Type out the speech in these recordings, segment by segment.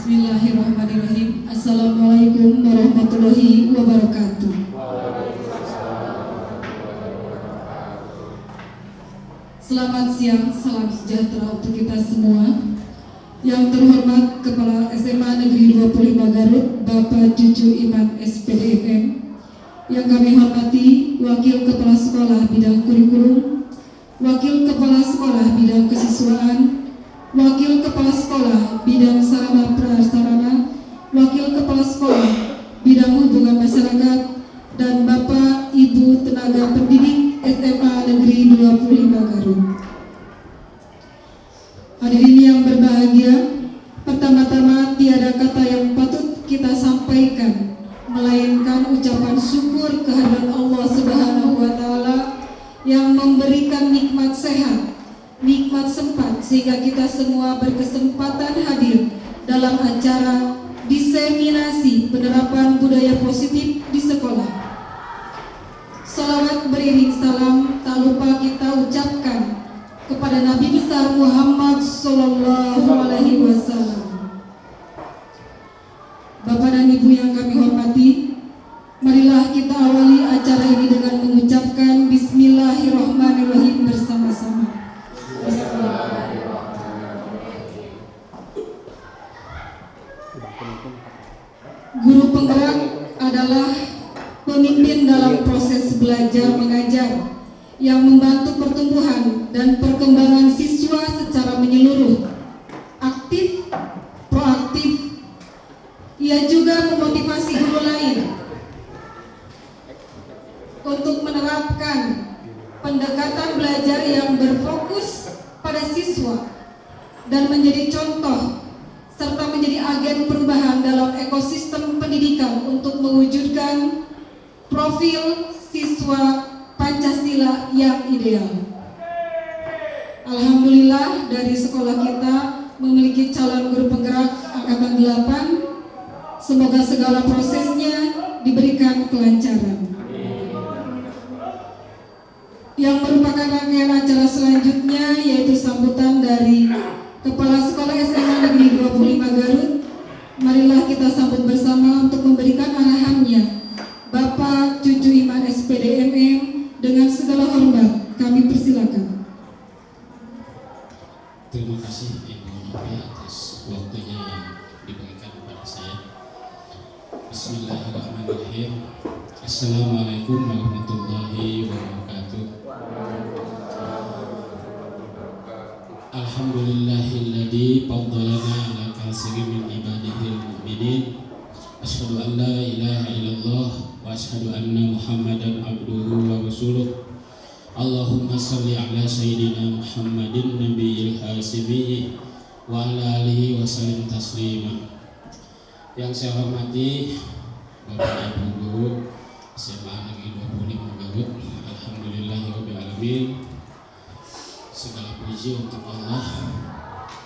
Bismillahirrahmanirrahim. Assalamualaikum warahmatullahi wabarakatuh. Selamat siang, salam sejahtera untuk kita semua. Yang terhormat Kepala SMA Negeri 25 Garut, Bapak Cucu Iman SPDMM. Yang kami hormati Wakil Kepala Sekolah Bidang Kurikulum, Wakil Kepala Sekolah Bidang Kesiswaan, Wakil Kepala Sekolah Bidang Sarana Prasarana, Wakil Kepala Sekolah Bidang Hubungan Masyarakat, dan Bapak Ibu tenaga pendidik SMA Negeri 25 Garut. Hadirin yang berbahagia, pertama-tama tiada kata yang patut kita sampaikan melainkan ucapan syukur kehadirat Allah Subhanahu wa Ta'ala yang memberikan nikmat sehat, nikmat sempat sehingga kita semua berkesempatan hadir dalam acara diseminasi penerapan budaya positif di sekolah. Salawat beriring salam tak lupa kita ucapkan kepada Nabi besar Muhammad Sallallahu Alaihi Wasallam. Bapak dan Ibu yang kami hormati, marilah kita awali acara ini dengan mengucapkan Bismillahirrahmanirrahim bersama-sama. Guru penggerak adalah pemimpin dalam proses belajar mengajar yang membantu pertumbuhan dan perkembangan siswa secara menyeluruh, aktif, proaktif. Ia juga memotivasi guru lain untuk menerapkan pendekatan belajar yang berfokus pada siswa dan menjadi contoh serta menjadi agen perubahan dalam ekosistem pendidikan untuk mewujudkan profil siswa Pancasila yang ideal. Alhamdulillah dari sekolah kita memiliki calon guru penggerak angkatan 8. Semoga segala prosesnya diberikan kelancaran. Yang merupakan rangkaian acara selanjutnya yaitu sambutan dari Kepala Sekolah SMA Negeri 25 Garut. Marilah kita sambut bersama untuk memberikan arahannya Bapak Cucu Iman SPDMM. Dengan segala hormat kami persilakan. Terima kasih Ibu Novi atas waktunya yang diberikan kepada saya. Bismillahirrahmanirrahim. Assalamualaikum warahmatullahi wabarakatuh. Alhamdulillahilladzi faddalana ala katsirin min ibadihil mu'minin. Asyhadu an la ilaha illallah wa asyhadu anna Muhammadan abduhu wa rasuluh. Allahumma salli ala sayyidina Muhammadin nabiyil hasimi wa ala alihi wa sallim taslima. Yang saya hormati Bapak Ibu Guru SMA Negeri 25 Garut, alhamdulillahirabbil alamin. Segala puji untuk Allah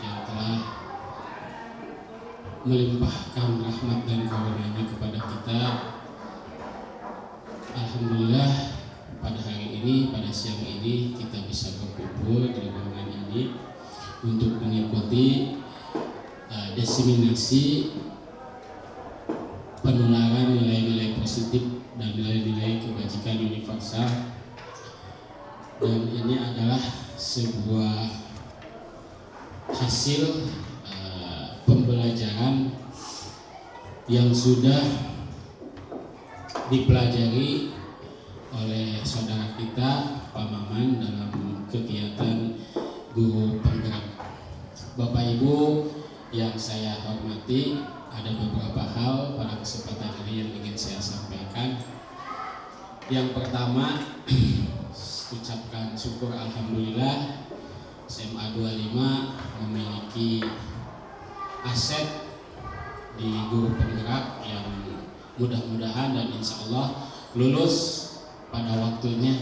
yang telah melimpahkan rahmat dan karunia-Nya kepada kita. Alhamdulillah pada hari ini, pada siang ini kita bisa berkumpul di ruangan ini untuk mengikuti diseminasi penularan nilai-nilai positif dan nilai-nilai kebajikan universal. Dan ini adalah sebuah hasil pembelajaran yang sudah dipelajari oleh saudara kita Pak Maman dalam kegiatan guru penggerak. Bapak Ibu yang saya hormati, ada beberapa hal pada kesempatan ini yang ingin saya sampaikan. Yang pertama, ucapkan syukur alhamdulillah SMA 25 memiliki aset di guru penggerak yang mudah-mudahan dan insya Allah lulus pada waktunya.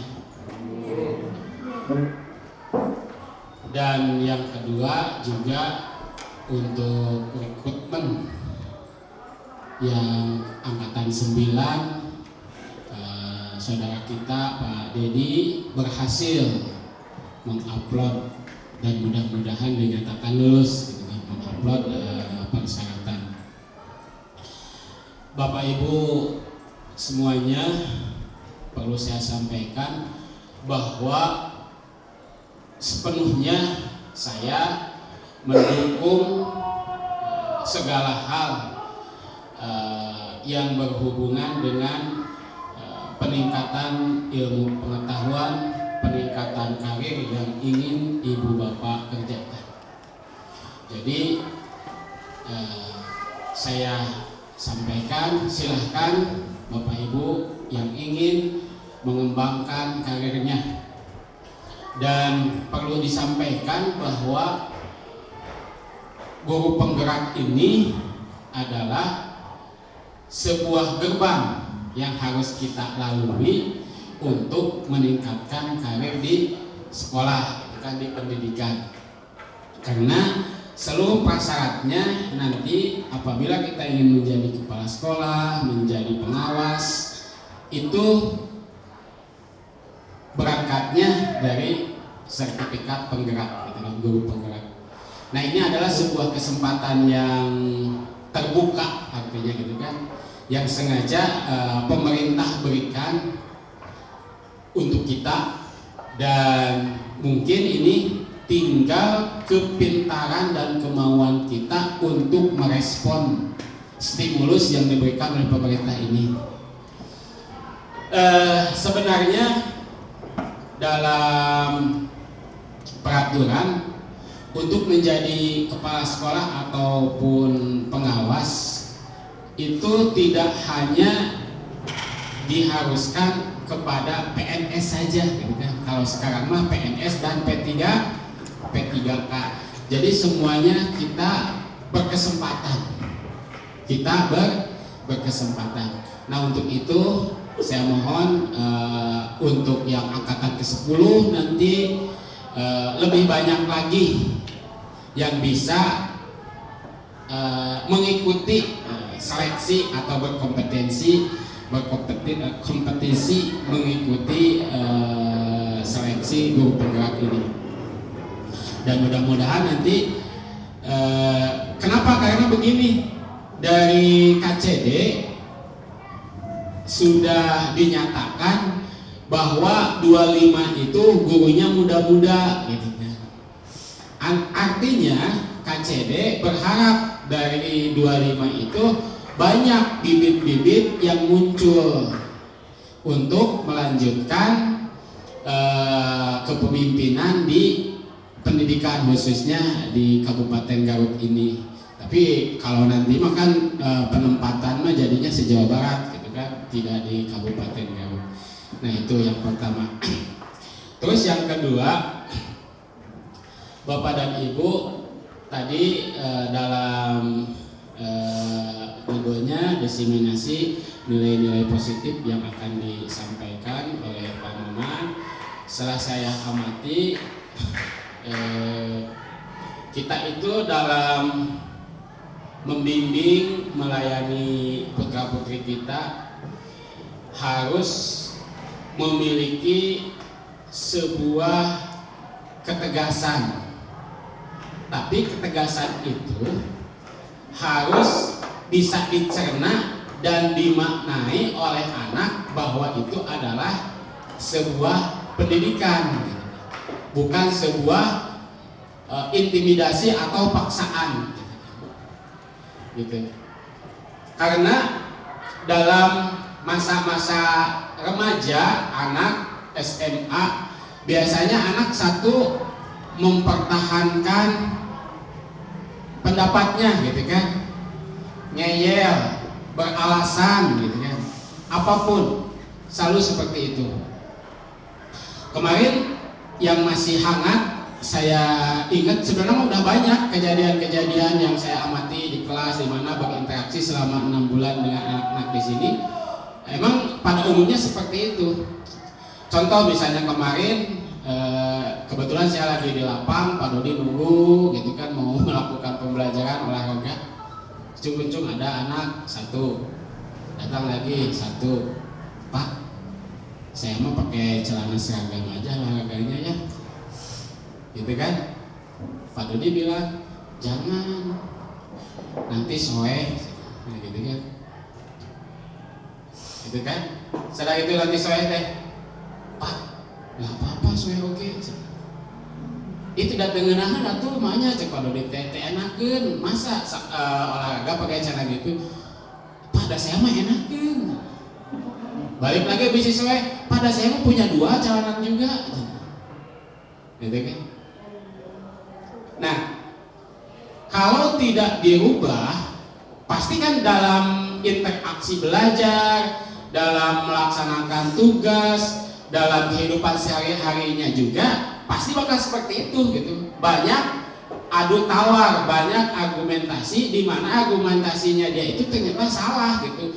Dan yang kedua juga untuk rekrutmen yang angkatan 9, saudara kita Pak Dedi berhasil mengupload dan mudah-mudahan dinyatakan lulus gitu, mengupload persyaratan. semuanya perlu saya sampaikan bahwa sepenuhnya saya mendukung segala hal yang berhubungan dengan peningkatan ilmu pengetahuan, peningkatan karir yang ingin ibu bapak kerjakan. Jadi saya sampaikan, silahkan bapak ibu yang ingin mengembangkan karirnya. Dan perlu disampaikan bahwa guru penggerak ini adalah sebuah gerbang yang harus kita lalui untuk meningkatkan karir di sekolah, kan, di pendidikan. Karena seluruh prasyaratnya nanti apabila kita ingin menjadi kepala sekolah, menjadi pengawas, itu berangkatnya dari sertifikat penggerak, gitu kan, guru penggerak. Nah, ini adalah sebuah kesempatan yang terbuka, artinya gitu kan, yang sengaja pemerintah berikan untuk kita, dan mungkin ini tinggal kepintaran dan kemauan kita untuk merespon stimulus yang diberikan oleh pemerintah ini. Sebenarnya dalam peraturan untuk menjadi kepala sekolah ataupun pengawas itu tidak hanya diharuskan kepada PNS saja, gitu kan. Kalau sekarang mah PNS dan P3K. Jadi semuanya kita berkesempatan. Berkesempatan. Nah, untuk itu saya mohon untuk yang angkatan ke-10 nanti lebih banyak lagi yang bisa mengikuti seleksi atau berkompetisi mengikuti seleksi guru penggerak ini. Dan mudah-mudahan nanti kenapa? Karena begini, dari KCD sudah dinyatakan bahwa 25 itu gurunya muda-muda, gitu kan. Artinya KCD berharap dari 25 itu banyak bibit-bibit yang muncul untuk melanjutkan kepemimpinan di pendidikan, khususnya di Kabupaten Garut ini. Tapi kalau nanti makan penempatan mah jadinya se-Jawa Barat, gitu kan, tidak di Kabupaten Garut. Nah, itu yang pertama. Terus yang kedua, Bapak dan Ibu tadi dalam videonya diseminasi nilai-nilai positif yang akan disampaikan oleh Pak Maman. Setelah saya amati, kita itu dalam membimbing, melayani putra-putri kita harus memiliki sebuah ketegasan. Tapi ketegasan itu harus bisa dicerna dan dimaknai oleh anak bahwa itu adalah sebuah pendidikan, bukan sebuah intimidasi atau paksaan, gitu. Karena dalam masa-masa remaja, anak SMA, biasanya anak satu mempertahankan pendapatnya, gitu kan, ngeyel, beralasan, gitu kan, apapun selalu seperti itu. Kemarin yang masih hangat saya ingat, sebenarnya udah banyak kejadian-kejadian yang saya amati di kelas, di mana berinteraksi selama 6 bulan dengan anak-anak di sini. Emang pada umumnya seperti itu. Contoh misalnya kemarin kebetulan saya lagi di lapang, Pak Dodi nunggu, gitu kan, mau melakukan pembelajaran olahraga. Cung-cung ada anak satu, datang lagi satu, Pak, saya mau pakai celana seragam aja olahraganya ya, gitu kan. Pak Dodi bilang jangan, nanti soe, nah, gitu kan. gitu kan. Setelah itu nanti soe teh, Pak, nggak apa-apa soe oke. Itu datang ngenahan atuh mahnya cek kalau di teh enakeun, masa olahraga pakai cara gitu. Pada saya mah enakeun. Balik lagi bisnis soe, pada saya mah punya 2 calonan juga. Gitu kan. Nah, kalau tidak dirubah, pasti kan dalam interaksi belajar, dalam melaksanakan tugas, dalam kehidupan sehari-harinya juga pasti bakal seperti itu gitu. Banyak adu tawar, banyak argumentasi di mana argumentasinya dia itu ternyata salah gitu.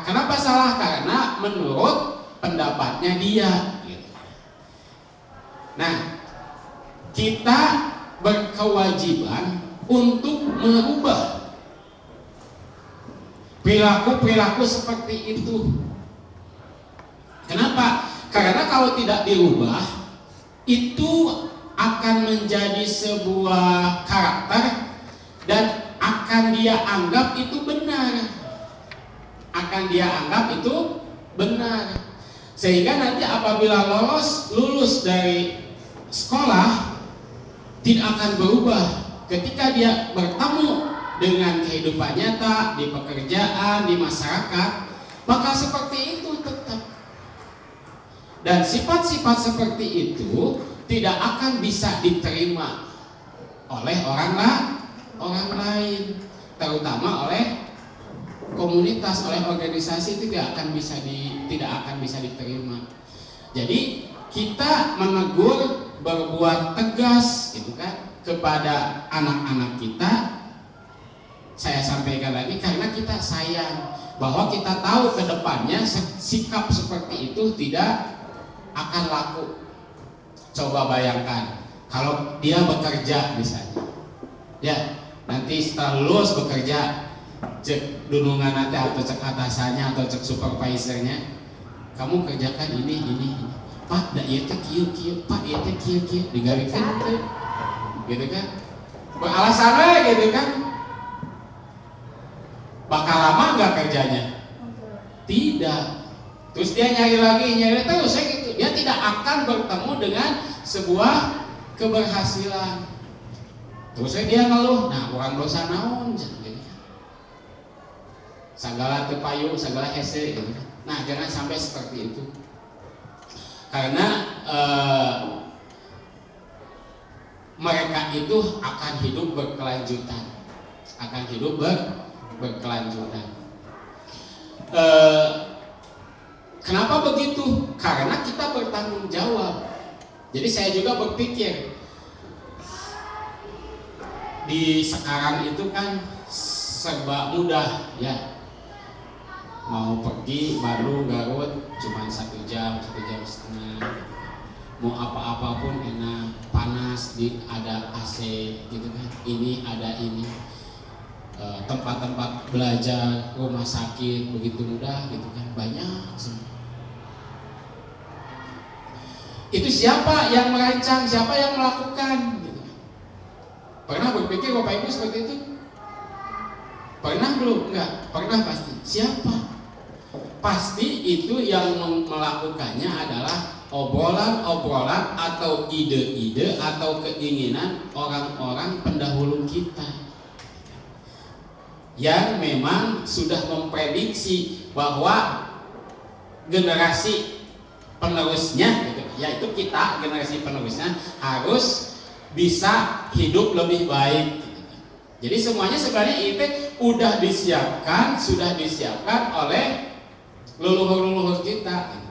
Kenapa salah? Karena menurut pendapatnya dia gitu. Nah, kita berkewajiban untuk merubah perilaku seperti itu. Kenapa? Karena kalau tidak dirubah, itu akan menjadi sebuah karakter dan akan dia anggap itu benar. Sehingga nanti apabila lulus dari sekolah tidak akan berubah. Ketika dia bertemu dengan kehidupan nyata di pekerjaan, di masyarakat, maka seperti itu tetap. Dan sifat-sifat seperti itu tidak akan bisa diterima oleh orang lain, terutama oleh komunitas, oleh organisasi, tidak akan bisa diterima. Jadi kita menegur, berbuat tegas gitu kan kepada anak-anak kita. Saya sampaikan lagi karena kita sayang, bahwa kita tahu ke depannya sikap seperti itu tidak akan laku. Coba bayangkan kalau dia bekerja misalnya, ya nanti setelah lulus bekerja, cek dunungan nanti atau cek atasannya atau cek supervisornya, kamu kerjakan ini. Pak, da ieu teh kieu, Pak ieu teh kieu digarikeun teh. Gitu kan? Beralasan gitu kan? Bakal lama enggak kerjanya? Tidak. Terus dia nyari terus gitu. Dia tidak akan bertemu dengan sebuah keberhasilan. Terus dia ngeluh, nah orang dosa naon gitu. Sagala teu payu, sagala hese gitu. Nah, jangan sampai seperti itu. Karena mereka itu akan hidup berkelanjutan. Kenapa begitu? Karena kita bertanggung jawab. Jadi saya juga berpikir di sekarang itu kan serba mudah ya. Mau pergi Bandung Garut cuma 1 jam, 1 jam setengah. Mau apa-apapun enak, panas, ada AC gitu kan. Ini ada ini. Tempat-tempat belajar, rumah sakit begitu mudah gitu kan, banyak semua. Itu siapa yang merancang, siapa yang melakukan gitu. Pernah berpikir Bapak Ibu seperti itu? Pernah belum? Enggak, pernah pasti. Siapa? Pasti itu yang melakukannya adalah obrolan-obrolan atau ide-ide atau keinginan orang-orang pendahulu kita yang memang sudah memprediksi bahwa generasi penerusnya gitu, yaitu kita generasi penerusnya harus bisa hidup lebih baik gitu. Jadi semuanya sebenarnya itu sudah disiapkan oleh leluhur-leluhur kita gitu.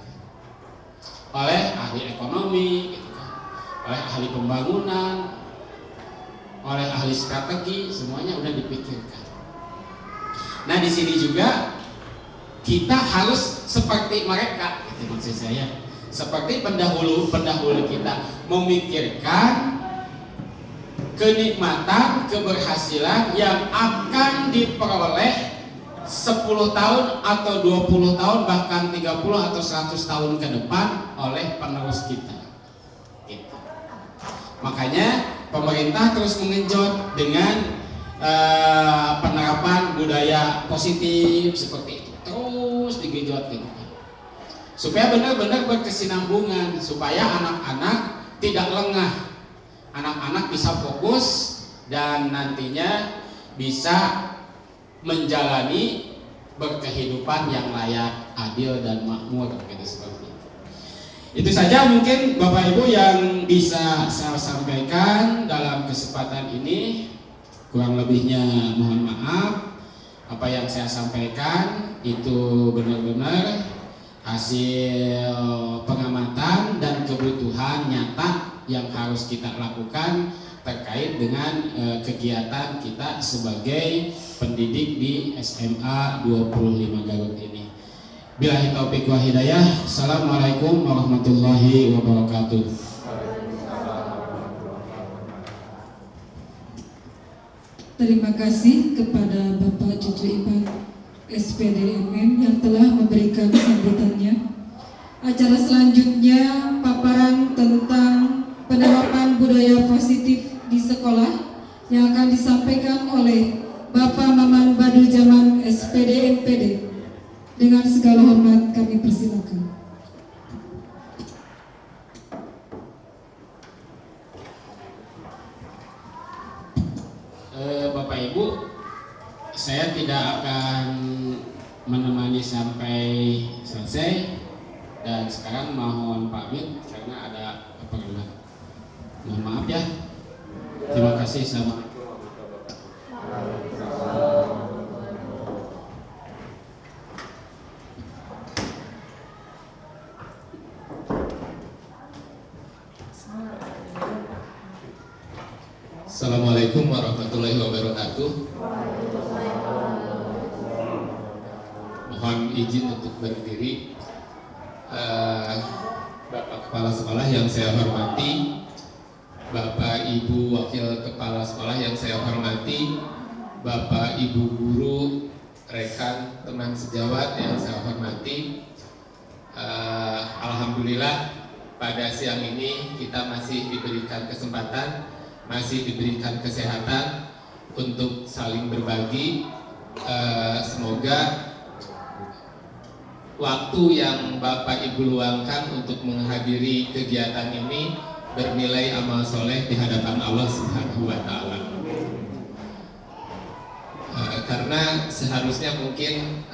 Oleh ahli ekonomi gitu kan, oleh ahli pembangunan, oleh ahli strategi, semuanya udah dipikirkan. Nah, di sini juga kita harus seperti mereka, gitu maksud saya. Seperti pendahulu kita memikirkan kenikmatan, keberhasilan yang akan diperoleh 10 tahun atau 20 tahun bahkan 30 atau 100 tahun ke depan oleh penerus kita. Gitu. Makanya pemerintah terus mengenjot dengan penerapan budaya positif seperti itu. Terus gejot gitu kan. Supaya benar-benar berkesinambungan, supaya anak-anak tidak lengah, anak-anak bisa fokus dan nantinya bisa menjalani berkehidupan yang layak, adil dan makmur gitu seperti itu. Itu saja mungkin Bapak Ibu yang bisa saya sampaikan dalam kesempatan ini. Kurang lebihnya mohon maaf. Apa yang saya sampaikan itu benar-benar hasil pengamatan dan kebutuhan nyata yang harus kita lakukan terkait dengan kegiatan kita sebagai pendidik di SMA 25 Garut ini. Billahi taufiq wa hidayah. Assalamualaikum warahmatullahi wabarakatuh. Terima kasih kepada Bapak Cucu Iman SPDMM yang telah memberikan sambutannya. Acara selanjutnya paparan tentang penerapan budaya positif di sekolah yang akan disampaikan oleh Bapak Maman Badu Jaman SPD MPD. Dengan segala hormat kami persilakan. Bapak Ibu, saya tidak akan menemani sampai selesai dan sekarang mohon pamit karena ada keperluan. Mohon maaf ya. Terima kasih. Assalamualaikum warahmatullahi wabarakatuh. Assalamualaikum warahmatullahi wabarakatuh. Mohon izin untuk berdiri. Bapak Kepala Sekolah yang saya hormati, Bapak Ibu Wakil Kepala Sekolah yang saya hormati, Bapak Ibu Guru, rekan, teman sejawat yang saya hormati. Alhamdulillah pada siang ini kita masih diberikan kesempatan, masih diberikan kesehatan untuk saling berbagi. Semoga waktu yang Bapak Ibu luangkan untuk menghadiri kegiatan ini bernilai amal soleh di hadapan Allah Subhanahu wa Ta'ala. Karena seharusnya mungkin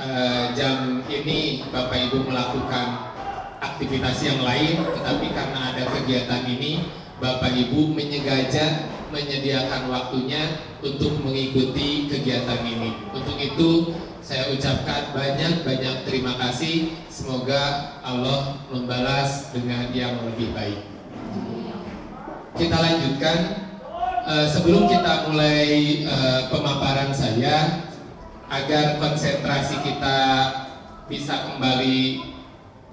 jam ini Bapak Ibu melakukan aktivitas yang lain, tetapi karena ada kegiatan ini Bapak Ibu menyediakan waktunya untuk mengikuti kegiatan ini. Untuk itu saya ucapkan banyak terima kasih. Semoga Allah membalas dengan yang lebih baik. Kita lanjutkan. Sebelum kita mulai pemaparan saya, agar konsentrasi kita bisa kembali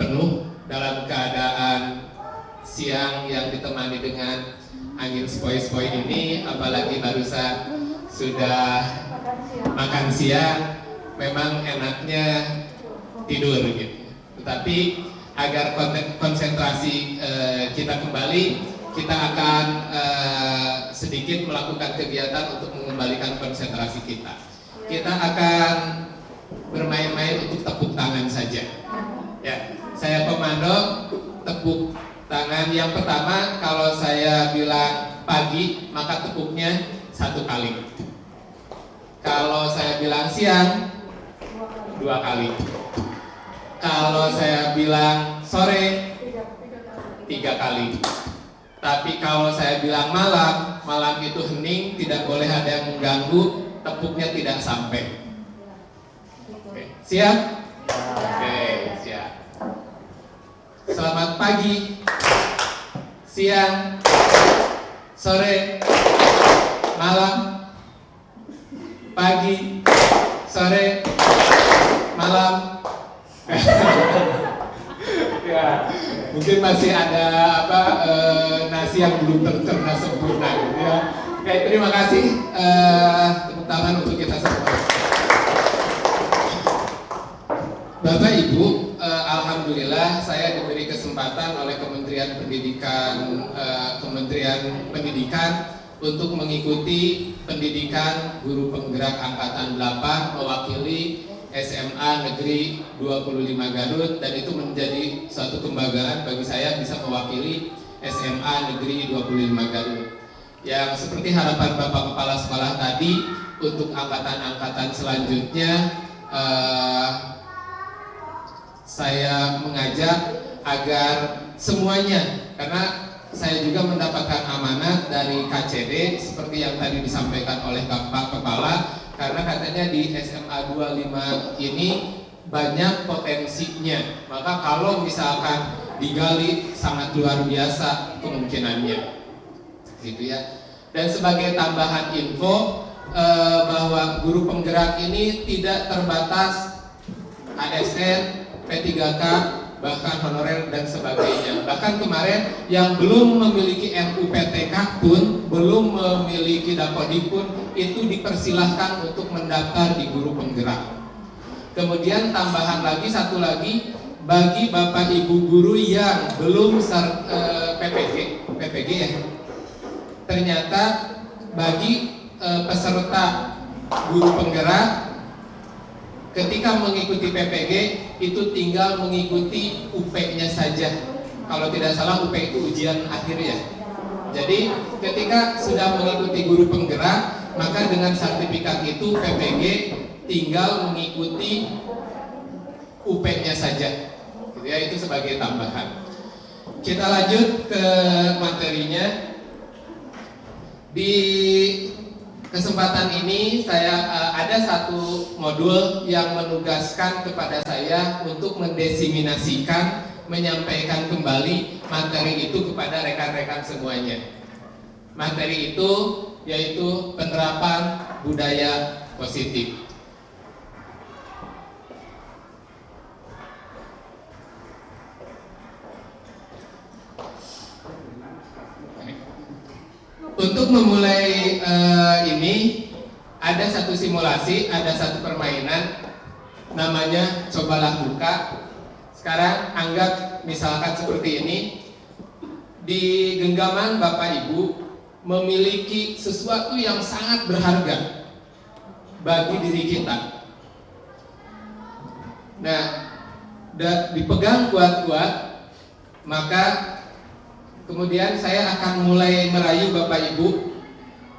penuh dalam keadaan siang yang ditemani dengan angin sepoi-sepoi ini, apalagi barusan sudah makan siang, memang enaknya tidur gitu. Tetapi agar konsentrasi kita kembali, kita akan sedikit melakukan kegiatan untuk mengembalikan konsentrasi kita. Kita akan bermain-main untuk tepuk tangan saja. Ya, saya komando tepuk tangan. Yang pertama, kalau saya bilang pagi, maka tepuknya 1 kali. Kalau saya bilang siang, 2 kali. Kalau saya bilang sore, 3 kali. Tapi kalau saya bilang malam, malam itu hening, tidak boleh ada yang mengganggu, tepuknya tidak sampai. Oke, siap? Oke, siap. Selamat pagi, siang, sore, malam, pagi, sore, malam. Ya, mungkin masih ada nasi yang belum tercerna sempurna gitu ya. Oke, terima kasih. Tepuk tangan untuk kita semua. Bapak Ibu, alhamdulillah saya diberi kesempatan oleh Kementerian Pendidikan untuk mengikuti pendidikan guru penggerak angkatan 8 mewakili SMA Negeri 25 Garut, dan itu menjadi suatu kebanggaan bagi saya bisa mewakili SMA Negeri 25 Garut. Yang seperti harapan Bapak Kepala Sekolah tadi, untuk angkatan-angkatan selanjutnya saya mengajak agar semuanya, karena saya juga mendapatkan amanat dari KCD seperti yang tadi disampaikan oleh Pak Kepala, karena katanya di SMA 25 ini banyak potensinya, maka kalau misalkan digali sangat luar biasa kemungkinannya, gitu ya. Dan sebagai tambahan info bahwa guru penggerak ini tidak terbatas ASN, P3K, bahkan honorer dan sebagainya. Bahkan kemarin yang belum memiliki RUPTK pun, belum memiliki Dapodi pun, itu dipersilahkan untuk mendaftar di guru penggerak. Kemudian tambahan lagi, satu lagi, bagi Bapak Ibu guru yang belum PPG ya, ternyata bagi peserta guru penggerak ketika mengikuti PPG itu tinggal mengikuti UP-nya saja. Kalau tidak salah UP itu ujian akhir ya. Jadi ketika sudah mengikuti guru penggerak, maka dengan sertifikat itu PPG tinggal mengikuti UP-nya saja. Gitu ya, itu sebagai tambahan. Kita lanjut ke materinya. Di kesempatan ini saya ada satu modul yang menugaskan kepada saya untuk mendesiminasikan, menyampaikan kembali materi itu kepada rekan-rekan semuanya. Materi itu yaitu penerapan budaya positif. Untuk memulai ini ada satu simulasi, ada satu permainan namanya cobalah buka. Sekarang anggap misalkan seperti ini, di genggaman Bapak Ibu memiliki sesuatu yang sangat berharga bagi diri kita. Nah, dipegang kuat-kuat, maka kemudian saya akan mulai merayu Bapak Ibu.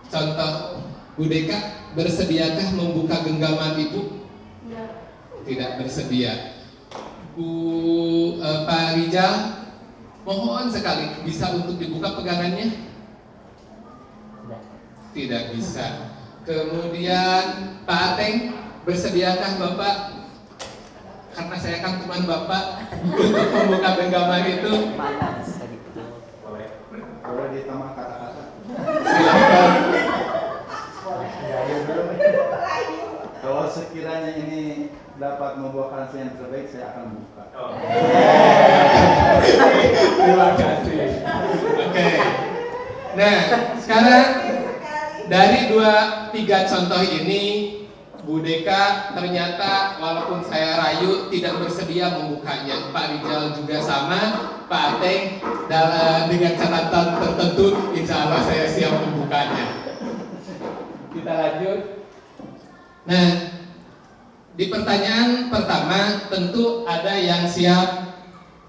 Contoh, Bu Deka, bersediakah membuka genggaman Ibu? Tidak bersedia. Pak Rijal, mohon sekali bisa untuk dibuka pegangannya? Tidak bisa. Kemudian Pak Ateng, bersediakah Bapak? Karena saya kan teman Bapak untuk membuka genggaman itu. Boleh ditambah kata-kata? Silakan. Kalau sekiranya ini dapat membuahkan hasil yang terbaik, saya akan buka. Terima kasih. Oke. Nah, sekarang dari 2-3 contoh ini, Bu Deka ternyata walaupun saya rayu tidak bersedia membukanya. Pak Rijal juga sama, Pak Ateng dengan catatan tertentu, insya Allah saya siap membukanya. Kita lanjut. Nah, di pertanyaan pertama tentu ada yang siap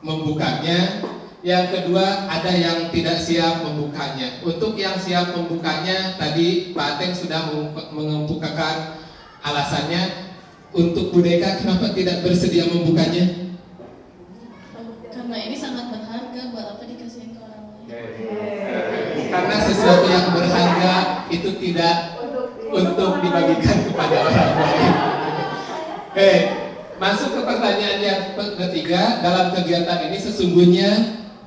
membukanya, yang kedua ada yang tidak siap membukanya. Untuk yang siap membukanya tadi Pak Ateng sudah mengemukakan alasannya. Untuk Bu Deka kenapa tidak bersedia membukanya? Karena ini sangat berharga, buat apa dikasihin ke orang lain? Karena sesuatu yang berharga itu tidak untuk dibagikan kepada orang lain. Oke, masuk ke pertanyaan yang ketiga. Dalam kegiatan ini sesungguhnya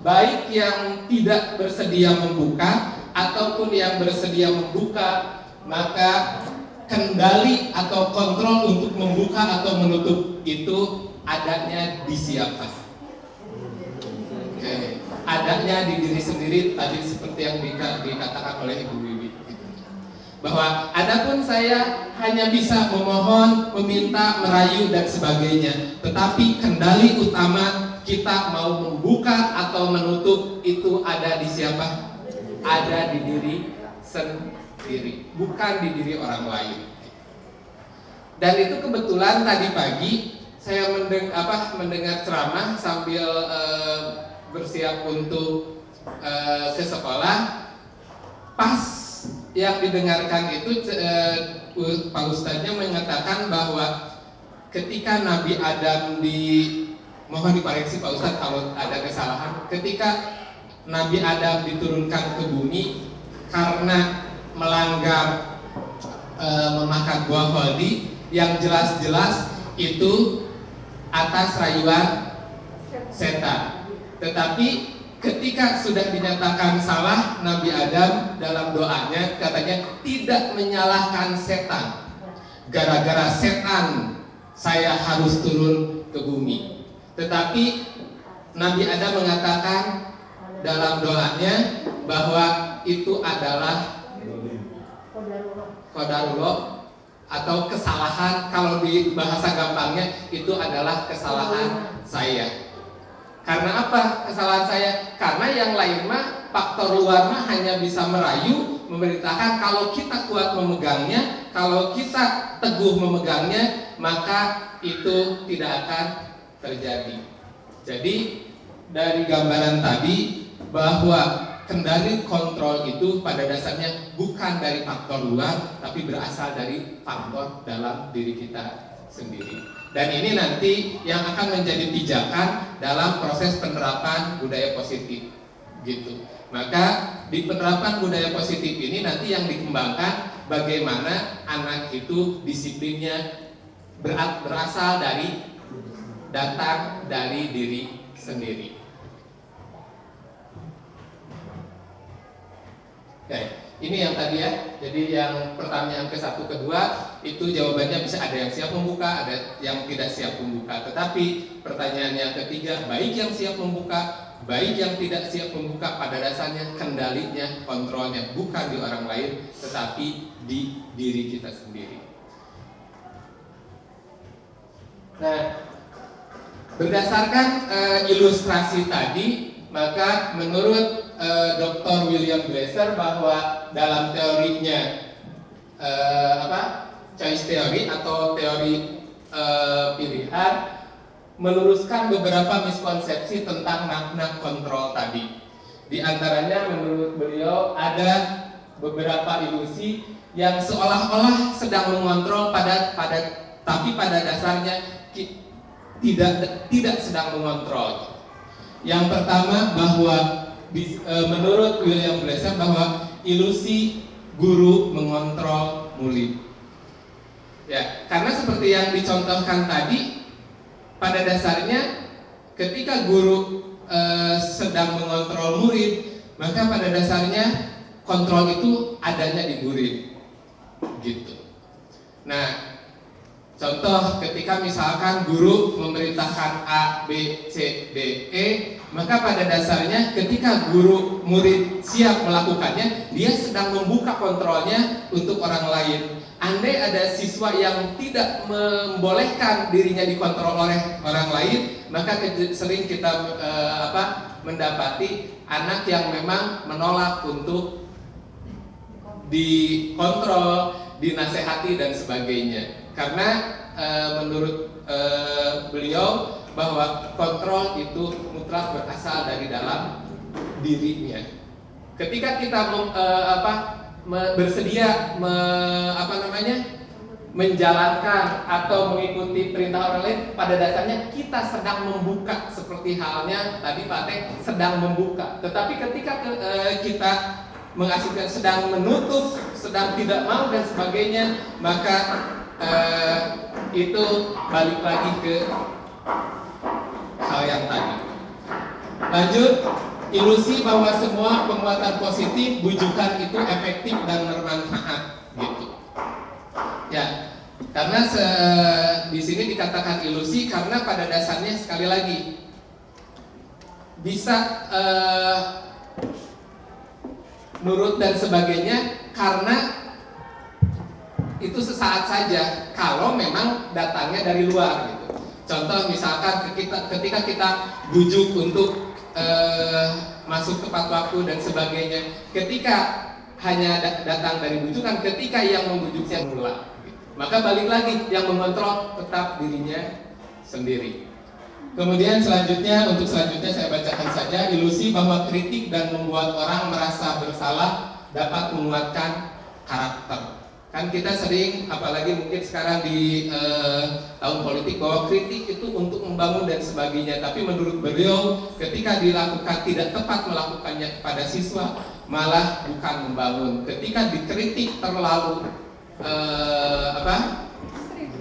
baik yang tidak bersedia membuka ataupun yang bersedia membuka, maka kendali atau kontrol untuk membuka atau menutup itu adanya di siapa? Oke. Adanya di diri sendiri, tadi seperti yang dikatakan oleh Ibu Wiwi, bahwa adapun saya hanya bisa memohon, meminta, merayu dan sebagainya, tetapi kendali utama kita mau membuka atau menutup itu ada di siapa? Ada di diri sendiri, bukan di diri orang lain. Dan itu kebetulan tadi pagi saya mendengar ceramah sambil bersiap untuk ke sekolah. Pas yang didengarkan itu Pak Ustadznya mengatakan bahwa ketika Nabi Adam mohon dikoreksi Pak Ustadz kalau ada kesalahan, ketika Nabi Adam diturunkan ke bumi karena melanggar memakan buah holdi, yang jelas-jelas itu atas rayuan setan. Tetapi ketika sudah dinyatakan salah, Nabi Adam dalam doanya katanya tidak menyalahkan setan. Gara-gara setan saya harus turun ke bumi. Tetapi Nabi Adam mengatakan dalam doanya bahwa itu adalah qadarullah atau kesalahan. Kalau di bahasa gampangnya itu adalah kesalahan saya. Karena apa kesalahan saya? Karena yang lain mah faktor luar mah hanya bisa merayu, memberitakan kalau kita kuat memegangnya, kalau kita teguh memegangnya, maka itu tidak akan terjadi. Jadi dari gambaran tadi bahwa kendali kontrol itu pada dasarnya bukan dari faktor luar, tapi berasal dari faktor dalam diri kita sendiri. Dan ini nanti yang akan menjadi pijakan dalam proses penerapan budaya positif, gitu. Maka di penerapan budaya positif ini nanti yang dikembangkan bagaimana anak itu disiplinnya berasal dari datang dari diri sendiri. Oke, ini yang tadi ya. Jadi yang pertanyaan ke-1, ke-2 itu jawabannya bisa ada yang siap membuka, ada yang tidak siap membuka. Tetapi pertanyaan yang ketiga, baik yang siap membuka, baik yang tidak siap membuka, pada dasarnya kendalinya, kontrolnya bukan di orang lain, tetapi di diri kita sendiri. Nah, berdasarkan ilustrasi tadi, maka menurut Dr. William Glasser bahwa dalam teorinya choice theory atau teori pilihan meluruskan beberapa miskonsepsi tentang makna kontrol tadi. Di antaranya menurut beliau ada beberapa ilusi yang seolah-olah sedang mengontrol tapi pada dasarnya tidak sedang mengontrol. Yang pertama bahwa menurut William Glasser bahwa ilusi guru mengontrol murid. Ya, karena seperti yang dicontohkan tadi, pada dasarnya ketika guru sedang mengontrol murid, maka pada dasarnya kontrol itu adanya di murid, gitu. Nah, contoh ketika misalkan guru memerintahkan A, B, C, D, E, maka pada dasarnya ketika guru murid siap melakukannya, dia sedang membuka kontrolnya untuk orang lain. Andai ada siswa yang tidak membolehkan dirinya dikontrol oleh orang lain, maka sering kita mendapati anak yang memang menolak untuk dikontrol, dinasehati dan sebagainya. Karena menurut beliau bahwa kontrol itu mutlak berasal dari dalam dirinya. Ketika kita bersedia menjalankan atau mengikuti perintah orang lain, pada dasarnya kita sedang membuka, seperti halnya tadi Pak Teh sedang membuka. Tetapi ketika kita mengasihkan sedang menutup, sedang tidak mau dan sebagainya, maka itu balik lagi ke hal yang tadi. Lanjut, ilusi bahwa semua penguatan positif bujukan itu efektif dan bermanfaat, gitu. Ya, karena di sini dikatakan ilusi karena pada dasarnya sekali lagi bisa nurut dan sebagainya karena itu sesaat saja kalau memang datangnya dari luar, gitu. Contoh misalkan ketika kita bujuk untuk masuk tepat waktu dan sebagainya, ketika hanya datang dari bujukan, ketika yang membujuknya mulai, gitu. maka balik lagi yang mengontrol tetap dirinya sendiri. Kemudian selanjutnya saya bacakan saja. Ilusi bahwa kritik dan membuat orang merasa bersalah dapat menguatkan karakter. Kan kita sering, apalagi mungkin sekarang di tahun politik, bahwa kritik itu untuk membangun dan sebagainya. Tapi menurut beliau, ketika dilakukan tidak tepat melakukannya kepada siswa, malah bukan membangun. Ketika dikritik terlalu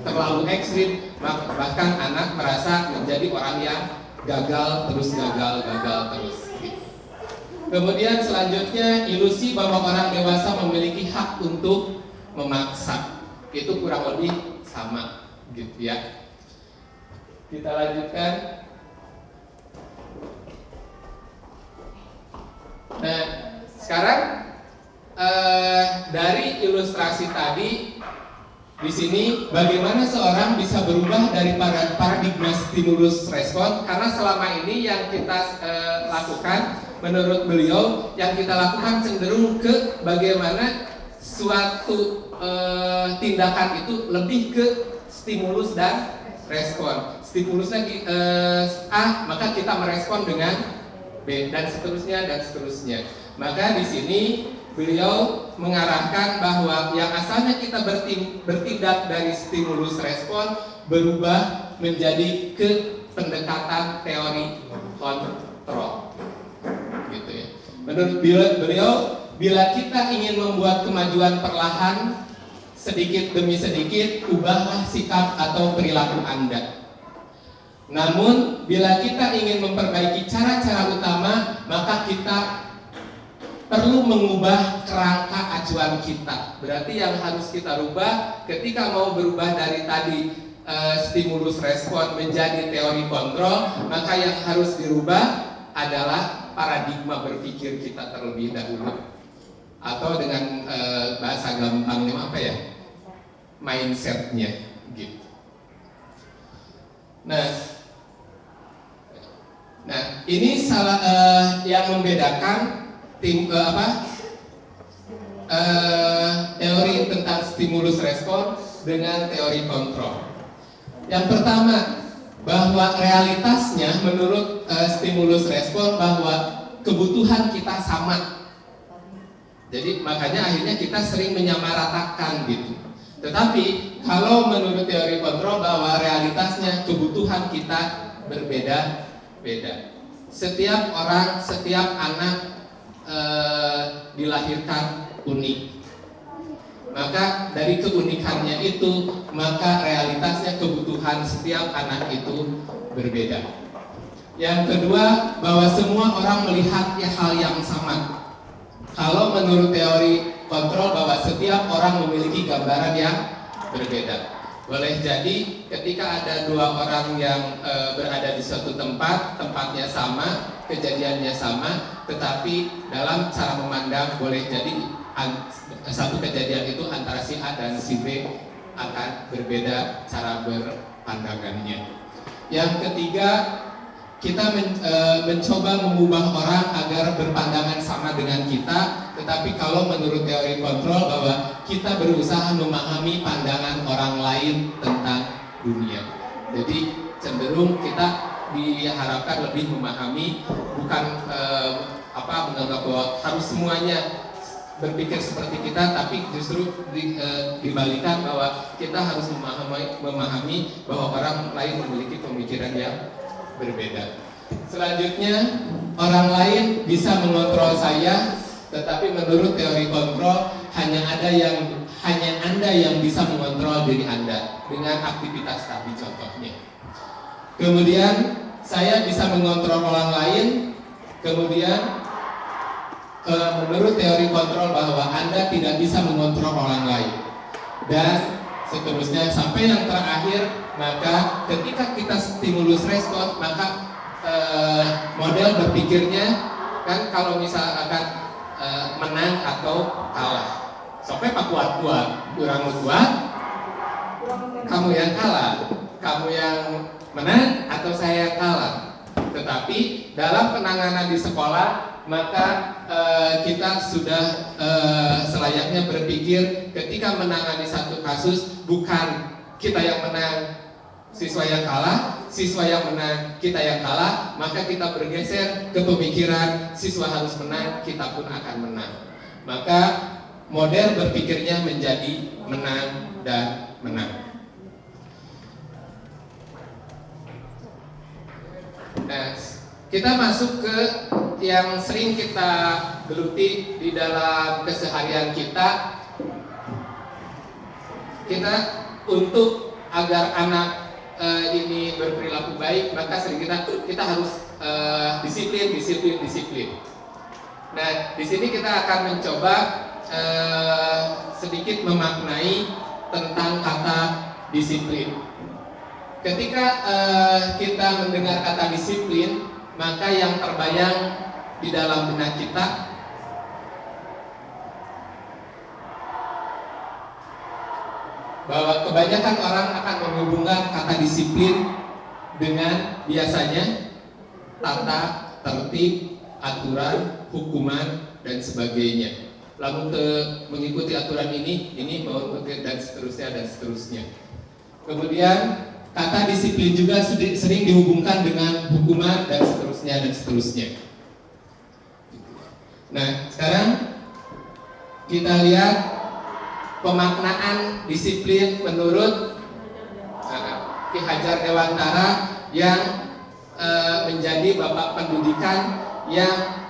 terlalu ekstrim, bahkan anak merasa menjadi orang yang gagal terus. Kemudian selanjutnya, ilusi bahwa orang dewasa memiliki hak untuk memaksa, itu kurang lebih sama gitu ya. Kita lanjutkan. Nah, sekarang dari ilustrasi tadi, di sini bagaimana seorang bisa berubah dari paradigma stimulus respon, karena selama ini yang kita lakukan, menurut beliau yang kita lakukan cenderung ke bagaimana suatu tindakan itu lebih ke stimulus dan respon. Stimulusnya A, maka kita merespon dengan B, dan seterusnya. Maka di sini beliau mengarahkan bahwa yang asalnya kita bertindak dari stimulus respon berubah menjadi ke pendekatan teori kontrol, gitu ya. Menurut beliau, bila kita ingin membuat kemajuan perlahan, sedikit demi sedikit, ubahlah sikap atau perilaku Anda. Namun, bila kita ingin memperbaiki cara-cara utama, maka kita perlu mengubah kerangka acuan kita. Berarti yang harus kita rubah ketika mau berubah dari tadi stimulus respon menjadi teori kontrol, maka yang harus dirubah adalah paradigma berpikir kita terlebih dahulu. Atau dengan bahasa gampangnya apa ya? Mindsetnya gitu. Nah, ini salah yang membedakan teori tentang stimulus respon dengan teori kontrol. Yang pertama, bahwa realitasnya menurut stimulus respon bahwa kebutuhan kita sama. Jadi makanya akhirnya kita sering menyamaratakan gitu. Tetapi kalau menurut teori kontrol bahwa realitasnya kebutuhan kita berbeda-beda. Setiap orang, setiap anak dilahirkan unik. Maka dari keunikannya itu, maka realitasnya kebutuhan setiap anak itu berbeda. Yang kedua, bahwa semua orang melihat hal yang sama. Kalau menurut teori kontrol bahwa setiap orang memiliki gambaran yang berbeda. Boleh jadi ketika ada dua orang yang berada di suatu tempat, tempatnya sama, kejadiannya sama, tetapi dalam cara memandang boleh jadi satu kejadian itu antara si A dan si B akan berbeda cara berpandangannya. Yang ketiga, kita mencoba mengubah orang agar berpandangan sama dengan kita, tetapi kalau menurut teori kontrol bahwa kita berusaha memahami pandangan orang lain tentang dunia. Jadi cenderung kita diharapkan lebih memahami, bukan menganggap bahwa harus semuanya berpikir seperti kita, tapi justru dibalikan bahwa kita harus memahami bahwa orang lain memiliki pemikiran yang berbeda. Selanjutnya, orang lain bisa mengontrol saya, tetapi menurut teori kontrol hanya Anda yang bisa mengontrol diri Anda dengan aktivitas tadi contohnya. Kemudian saya bisa mengontrol orang lain. Kemudian menurut teori kontrol bahwa Anda tidak bisa mengontrol orang lain. Dan seterusnya sampai yang terakhir, maka ketika kita stimulus respon, maka model berpikirnya kan kalau misalkan menang atau kalah. Sampai pak kuat-kuat, kurang kuat, kamu yang kalah, kamu yang menang atau saya yang kalah. Tetapi dalam penanganan di sekolah, maka kita sudah selayaknya berpikir ketika menangani satu kasus, bukan kita yang menang, siswa yang kalah, siswa yang menang, kita yang kalah, maka kita bergeser ke pemikiran siswa harus menang, kita pun akan menang. Maka model berpikirnya menjadi menang dan menang. Nah, kita masuk ke yang sering kita geluti di dalam keseharian kita. Kita untuk agar anak ini berperilaku baik, maka sering kita harus disiplin. Nah, di sini kita akan mencoba sedikit memaknai tentang kata disiplin. Ketika kita mendengar kata disiplin, maka yang terbayang di dalam benak kita bahwa kebanyakan orang akan menghubungkan kata disiplin dengan biasanya tata tertib, aturan, hukuman, dan sebagainya. Lalu mengikuti aturan ini mau dan seterusnya. Kemudian kata disiplin juga sering dihubungkan dengan hukuman dan seterusnya. Nah, sekarang kita lihat pemaknaan disiplin menurut Ki Hajar Dewantara yang menjadi bapak pendidikan yang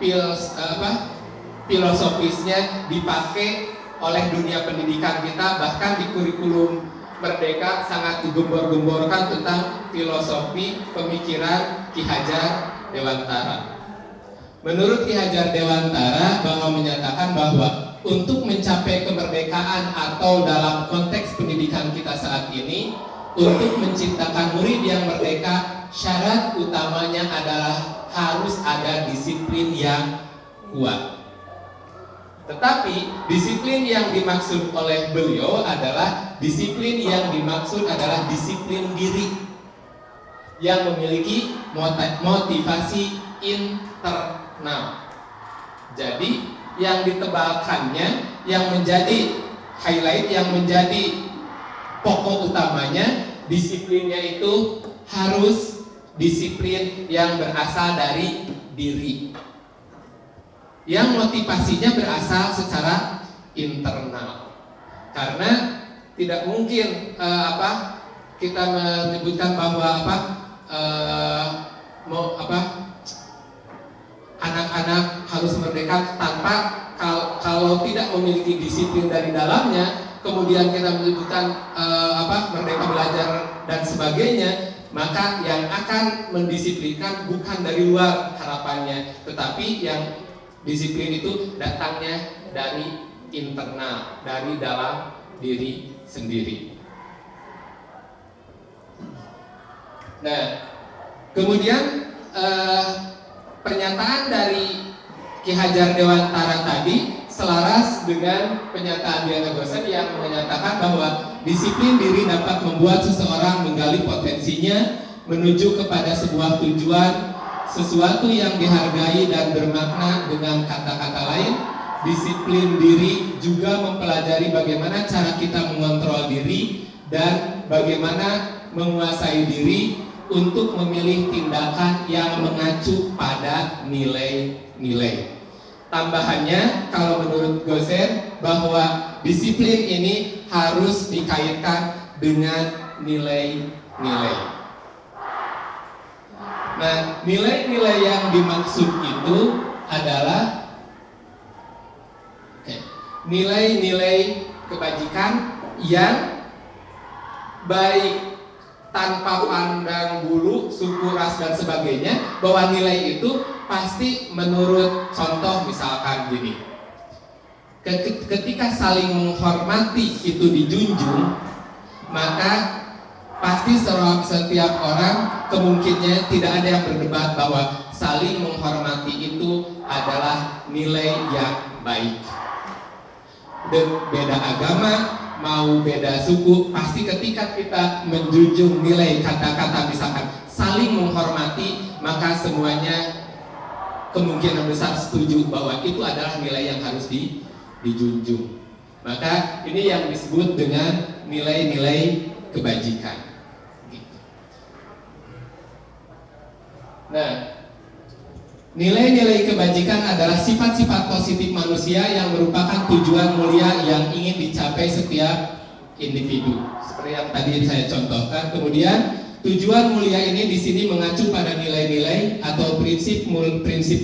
filosofisnya dipakai oleh dunia pendidikan kita, bahkan di kurikulum Merdeka sangat digembor-gemborkan tentang filosofi pemikiran Ki Hajar Dewantara. Menurut Ki Hajar Dewantara menyatakan bahwa untuk mencapai kemerdekaan atau dalam konteks pendidikan kita saat ini, untuk menciptakan murid yang merdeka, syarat utamanya adalah harus ada disiplin yang kuat. Tetapi disiplin yang dimaksud oleh beliau adalah disiplin diri yang memiliki motivasi internal. Jadi yang ditebalkannya, yang menjadi highlight, yang menjadi pokok utamanya, disiplinnya itu harus disiplin yang berasal dari diri, yang motivasinya berasal secara internal. Karena tidak mungkin kita menyebutkan bahwa anak-anak harus merdeka tanpa kalau tidak memiliki disiplin dari dalamnya, kemudian kita menyebutkan merdeka belajar dan sebagainya, maka yang akan mendisiplinkan bukan dari luar harapannya, tetapi yang disiplin itu datangnya dari internal, dari dalam diri sendiri. Nah, kemudian pernyataan dari Ki Hajar Dewantara tadi selaras dengan pernyataan Diana Gosen yang menyatakan bahwa disiplin diri dapat membuat seseorang menggali potensinya menuju kepada sebuah tujuan, sesuatu yang dihargai dan bermakna. Dengan kata-kata lain, disiplin diri juga mempelajari bagaimana cara kita mengontrol diri dan bagaimana menguasai diri untuk memilih tindakan yang mengacu pada nilai-nilai. Tambahannya, kalau menurut Gosen, bahwa disiplin ini harus dikaitkan dengan nilai-nilai. Nah, nilai-nilai yang dimaksud itu adalah nilai-nilai kebajikan yang baik tanpa pandang bulu, suku, ras, dan sebagainya, bahwa nilai itu pasti menurut contoh misalkan gini. Ketika saling menghormati itu dijunjung, maka pasti setiap orang kemungkinannya tidak ada yang berdebat bahwa saling menghormati itu adalah nilai yang baik. Beda agama, mau beda suku, pasti ketika kita menjunjung nilai kata-kata misalkan saling menghormati, maka semuanya kemungkinan besar setuju bahwa itu adalah nilai yang harus dijunjung. Maka ini yang disebut dengan nilai-nilai kebajikan. Nah, nilai-nilai kebajikan adalah sifat-sifat positif manusia yang merupakan tujuan mulia yang ingin dicapai setiap individu. Seperti yang tadi saya contohkan. Kemudian tujuan mulia ini di sini mengacu pada nilai-nilai atau prinsip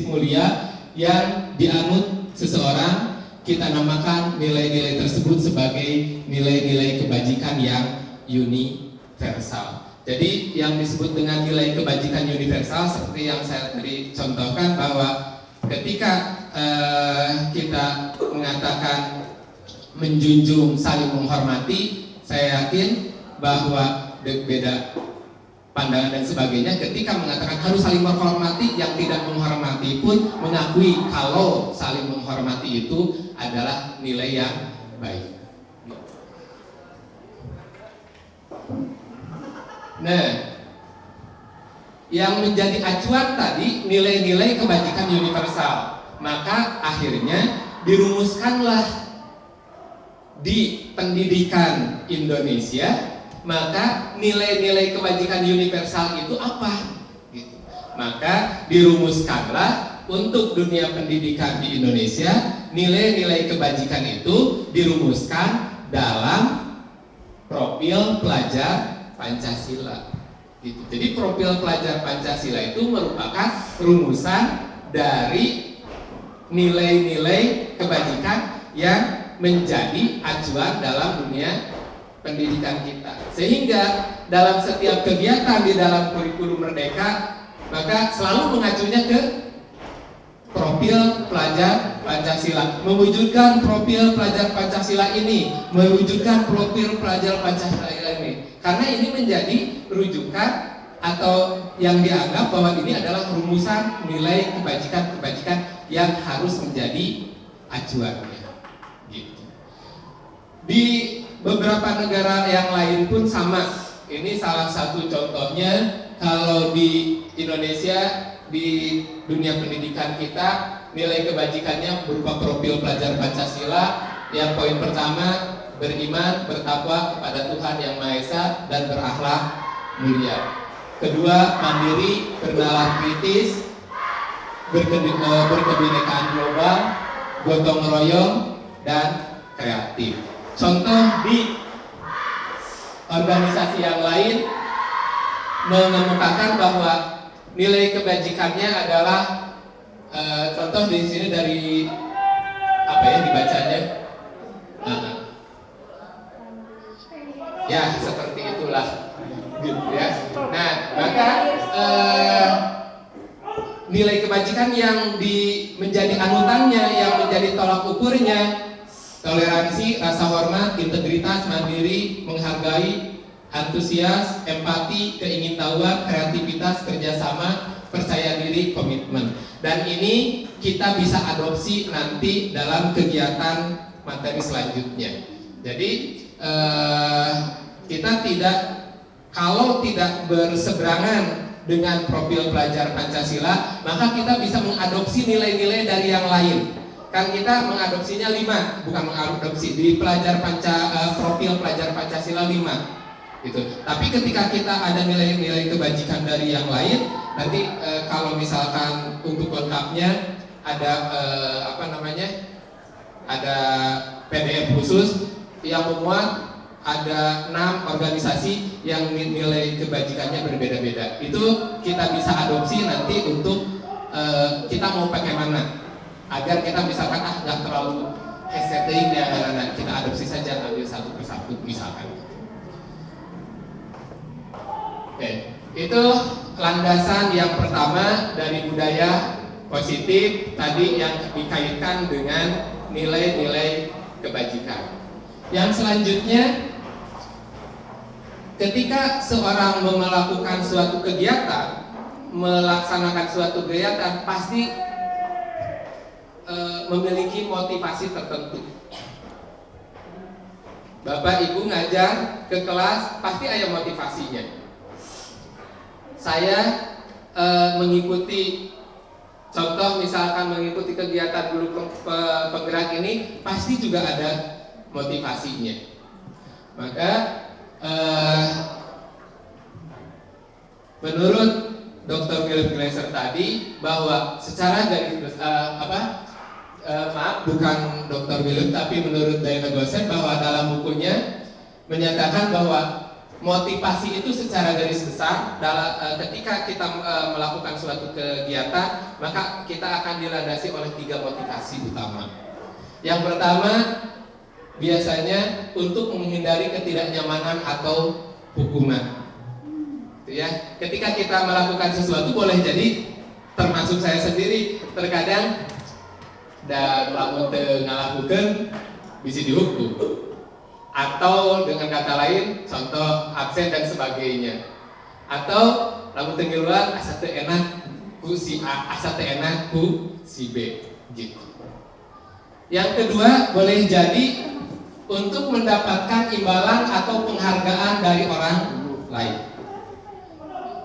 mulia yang dianut seseorang. Kita namakan nilai-nilai tersebut sebagai nilai-nilai kebajikan yang universal. Jadi yang disebut dengan nilai kebajikan universal seperti yang saya tadi contohkan, bahwa ketika kita mengatakan menjunjung, saling menghormati, saya yakin bahwa beda pandangan dan sebagainya. Ketika mengatakan harus saling menghormati, yang tidak menghormati pun mengakui kalau saling menghormati itu adalah nilai yang baik. Nah, yang menjadi acuan tadi nilai-nilai kebajikan universal. Maka akhirnya dirumuskanlah di pendidikan Indonesia, maka nilai-nilai kebajikan universal itu apa? Gitu. Maka dirumuskanlah untuk dunia pendidikan di Indonesia, nilai-nilai kebajikan itu dirumuskan dalam profil pelajar Pancasila. Gitu. Jadi profil pelajar Pancasila itu merupakan rumusan dari nilai-nilai kebajikan yang menjadi acuan dalam dunia pendidikan kita. Sehingga dalam setiap kegiatan di dalam kurikulum Merdeka, maka selalu mengacunya ke profil pelajar Pancasila. Mewujudkan profil pelajar Pancasila ini, mewujudkan profil pelajar Pancasila ini. Karena ini menjadi rujukan atau yang dianggap bahwa ini adalah rumusan nilai kebajikan-kebajikan yang harus menjadi acuannya. Gitu. Di beberapa negara yang lain pun sama. Ini salah satu contohnya. Kalau di Indonesia, di dunia pendidikan kita, nilai kebajikannya berupa profil pelajar Pancasila. Yang poin pertama, beriman, bertakwa kepada Tuhan Yang Maha Esa dan berakhlak mulia. Kedua, mandiri, bernalar kritis, berkebinekaan global, gotong royong, dan kreatif. Contoh di organisasi yang lain mengemukakan bahwa nilai kebajikannya adalah contoh di sini dari apa ya dibacanya? Ya seperti itulah, gitu ya. Nah maka nilai kebajikan yang menjadi anutannya, yang menjadi tolak ukurnya, toleransi, rasa hormat, integritas, mandiri, menghargai, antusias, empati, keingintahuan, kreativitas, kerjasama, percaya diri, komitmen. Dan ini kita bisa adopsi nanti dalam kegiatan materi selanjutnya. Jadi kita kalau tidak berseberangan dengan profil pelajar Pancasila, maka kita bisa mengadopsi nilai-nilai dari yang lain. Kan kita mengadopsinya 5, bukan mengadopsi di profil pelajar Pancasila 5. Gitu. Tapi ketika kita ada nilai-nilai kebajikan dari yang lain, nanti kalau misalkan untuk lengkapnya ada ada PDF khusus yang memuat ada 6 organisasi yang nilai kebajikannya berbeda-beda. Itu kita bisa adopsi nanti untuk kita mau pakai mana, agar kita misalkan nggak terlalu hesitating ya anak-anak, kita adopsi saja, ambil satu persatu misalkan. Oke, itu landasan yang pertama dari budaya positif tadi yang dikaitkan dengan nilai-nilai kebajikan. Yang selanjutnya, ketika seorang melakukan suatu kegiatan, melaksanakan suatu kegiatan, pasti memiliki motivasi tertentu. Bapak Ibu ngajar ke kelas, pasti ada motivasinya. Saya mengikuti Contoh misalkan mengikuti kegiatan guru penggerak ini pasti juga ada motivasinya. Maka menurut Dr. Willem Gleiser tadi bahwa secara garis bukan Dr. Willem tapi menurut Diana Gosen bahwa dalam bukunya menyatakan bahwa motivasi itu secara garis besar ketika kita melakukan suatu kegiatan maka kita akan dilandasi oleh 3 motivasi utama. Yang pertama biasanya untuk menghindari ketidaknyamanan atau hukuman. Ya, ketika kita melakukan sesuatu boleh jadi termasuk saya sendiri terkadang dan lamun teu ngalakukeun bisa dihukum. Atau dengan kata lain contoh absen dan sebagainya. Atau lamun teu ngiluan asa teu enak ku si A, asa teu enak ku si B gitu. Yang kedua boleh jadi untuk mendapatkan imbalan atau penghargaan dari orang lain.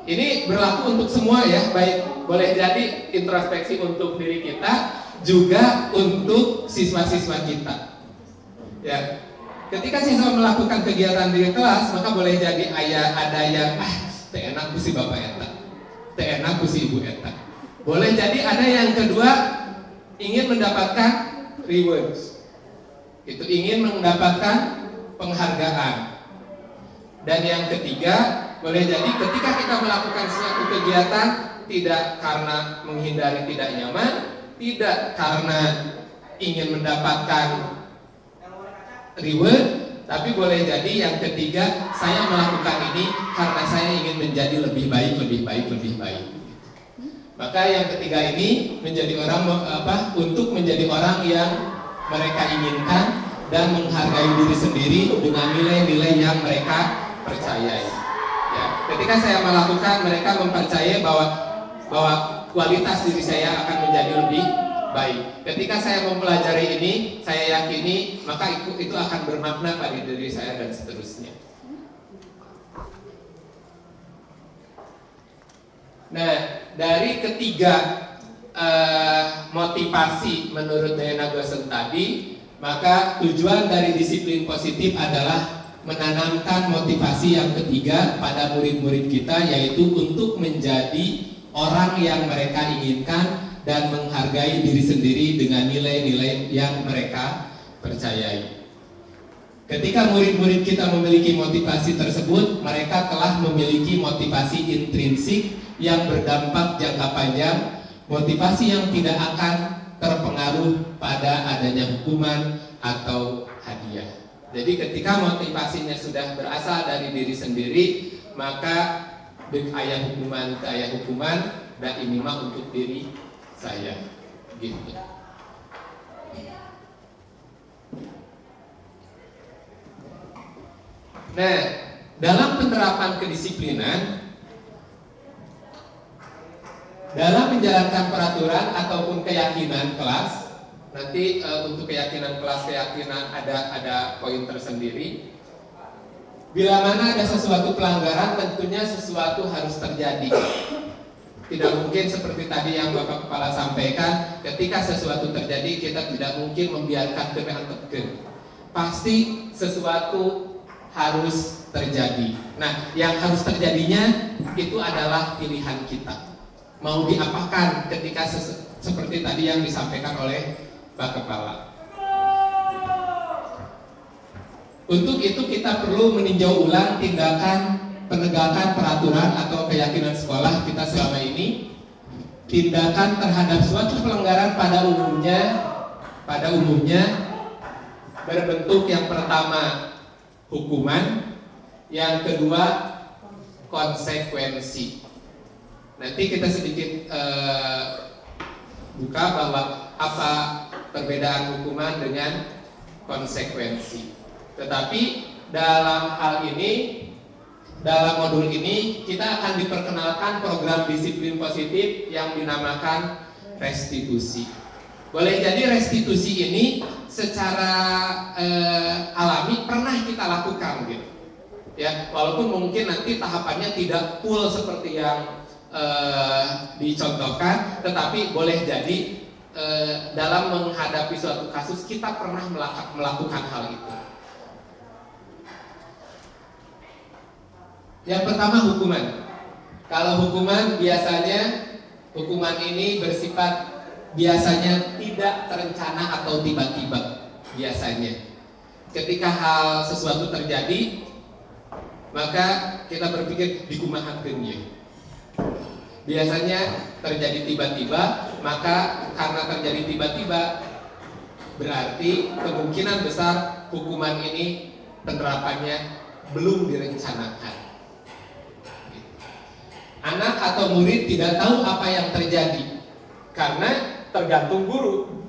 Ini berlaku untuk semua ya, baik boleh jadi introspeksi untuk diri kita, juga untuk siswa-siswa kita. Ya, ketika siswa melakukan kegiatan di kelas, maka boleh jadi ada yang teu enak ku si bapak eta, teu enak ku si ibu eta. Boleh jadi ada yang kedua ingin mendapatkan rewards, itu ingin mendapatkan penghargaan. Dan yang ketiga boleh jadi ketika kita melakukan suatu kegiatan tidak karena menghindari tidak nyaman, tidak karena ingin mendapatkan reward, tapi boleh jadi yang ketiga saya melakukan ini karena saya ingin menjadi lebih baik. Maka yang ketiga ini menjadi orang untuk menjadi orang yang mereka inginkan dan menghargai diri sendiri dengan nilai-nilai yang mereka percayai. Ya, ketika saya melakukan, mereka mempercayai bahwa kualitas diri saya akan menjadi lebih baik. Ketika saya mempelajari ini, saya yakini maka itu akan bermakna pada diri saya dan seterusnya. Nah, dari ketiga motivasi menurut Diana Gosen tadi, maka tujuan dari disiplin positif adalah menanamkan motivasi yang ketiga pada murid-murid kita, yaitu untuk menjadi orang yang mereka inginkan dan menghargai diri sendiri dengan nilai-nilai yang mereka percayai. Ketika murid-murid kita memiliki motivasi tersebut, mereka telah memiliki motivasi intrinsik yang berdampak jangka panjang, motivasi yang tidak akan terpengaruh pada adanya hukuman atau hadiah. Jadi ketika motivasinya sudah berasal dari diri sendiri, maka ayah hukuman dan ini mah untuk diri saya gitu. Nah, dalam penerapan kedisiplinan, dalam menjalankan peraturan ataupun keyakinan kelas, nanti untuk keyakinan kelas, ada poin tersendiri. Bila mana ada sesuatu pelanggaran, tentunya sesuatu harus terjadi. Tidak mungkin seperti tadi yang Bapak Kepala sampaikan, ketika sesuatu terjadi kita tidak mungkin membiarkan kemeantepkeun. Pasti sesuatu harus terjadi. Nah, yang harus terjadinya itu adalah pilihan kita. Mau diapakan ketika seperti tadi yang disampaikan oleh Pak Kepala. Untuk itu kita perlu meninjau ulang tindakan penegakan peraturan atau keyakinan sekolah kita selama ini. Tindakan terhadap suatu pelanggaran pada umumnya berbentuk yang pertama hukuman, yang kedua konsekuensi. Nanti kita sedikit buka bahwa apa perbedaan hukuman dengan konsekuensi. Tetapi dalam hal ini, dalam modul ini kita akan diperkenalkan program disiplin positif yang dinamakan restitusi. Boleh jadi restitusi ini secara alami pernah kita lakukan gitu. Ya, walaupun mungkin nanti tahapannya tidak full seperti yang dicontohkan, tetapi boleh jadi dalam menghadapi suatu kasus kita pernah melakukan hal itu. Yang pertama, hukuman. Kalau hukuman biasanya hukuman ini bersifat biasanya tidak terencana atau tiba-tiba. Biasanya ketika hal sesuatu terjadi, maka kita berpikir dikumahakeun ya. Biasanya terjadi tiba-tiba, maka karena terjadi tiba-tiba berarti kemungkinan besar hukuman ini penerapannya belum direncanakan. Anak atau murid tidak tahu apa yang terjadi karena tergantung guru.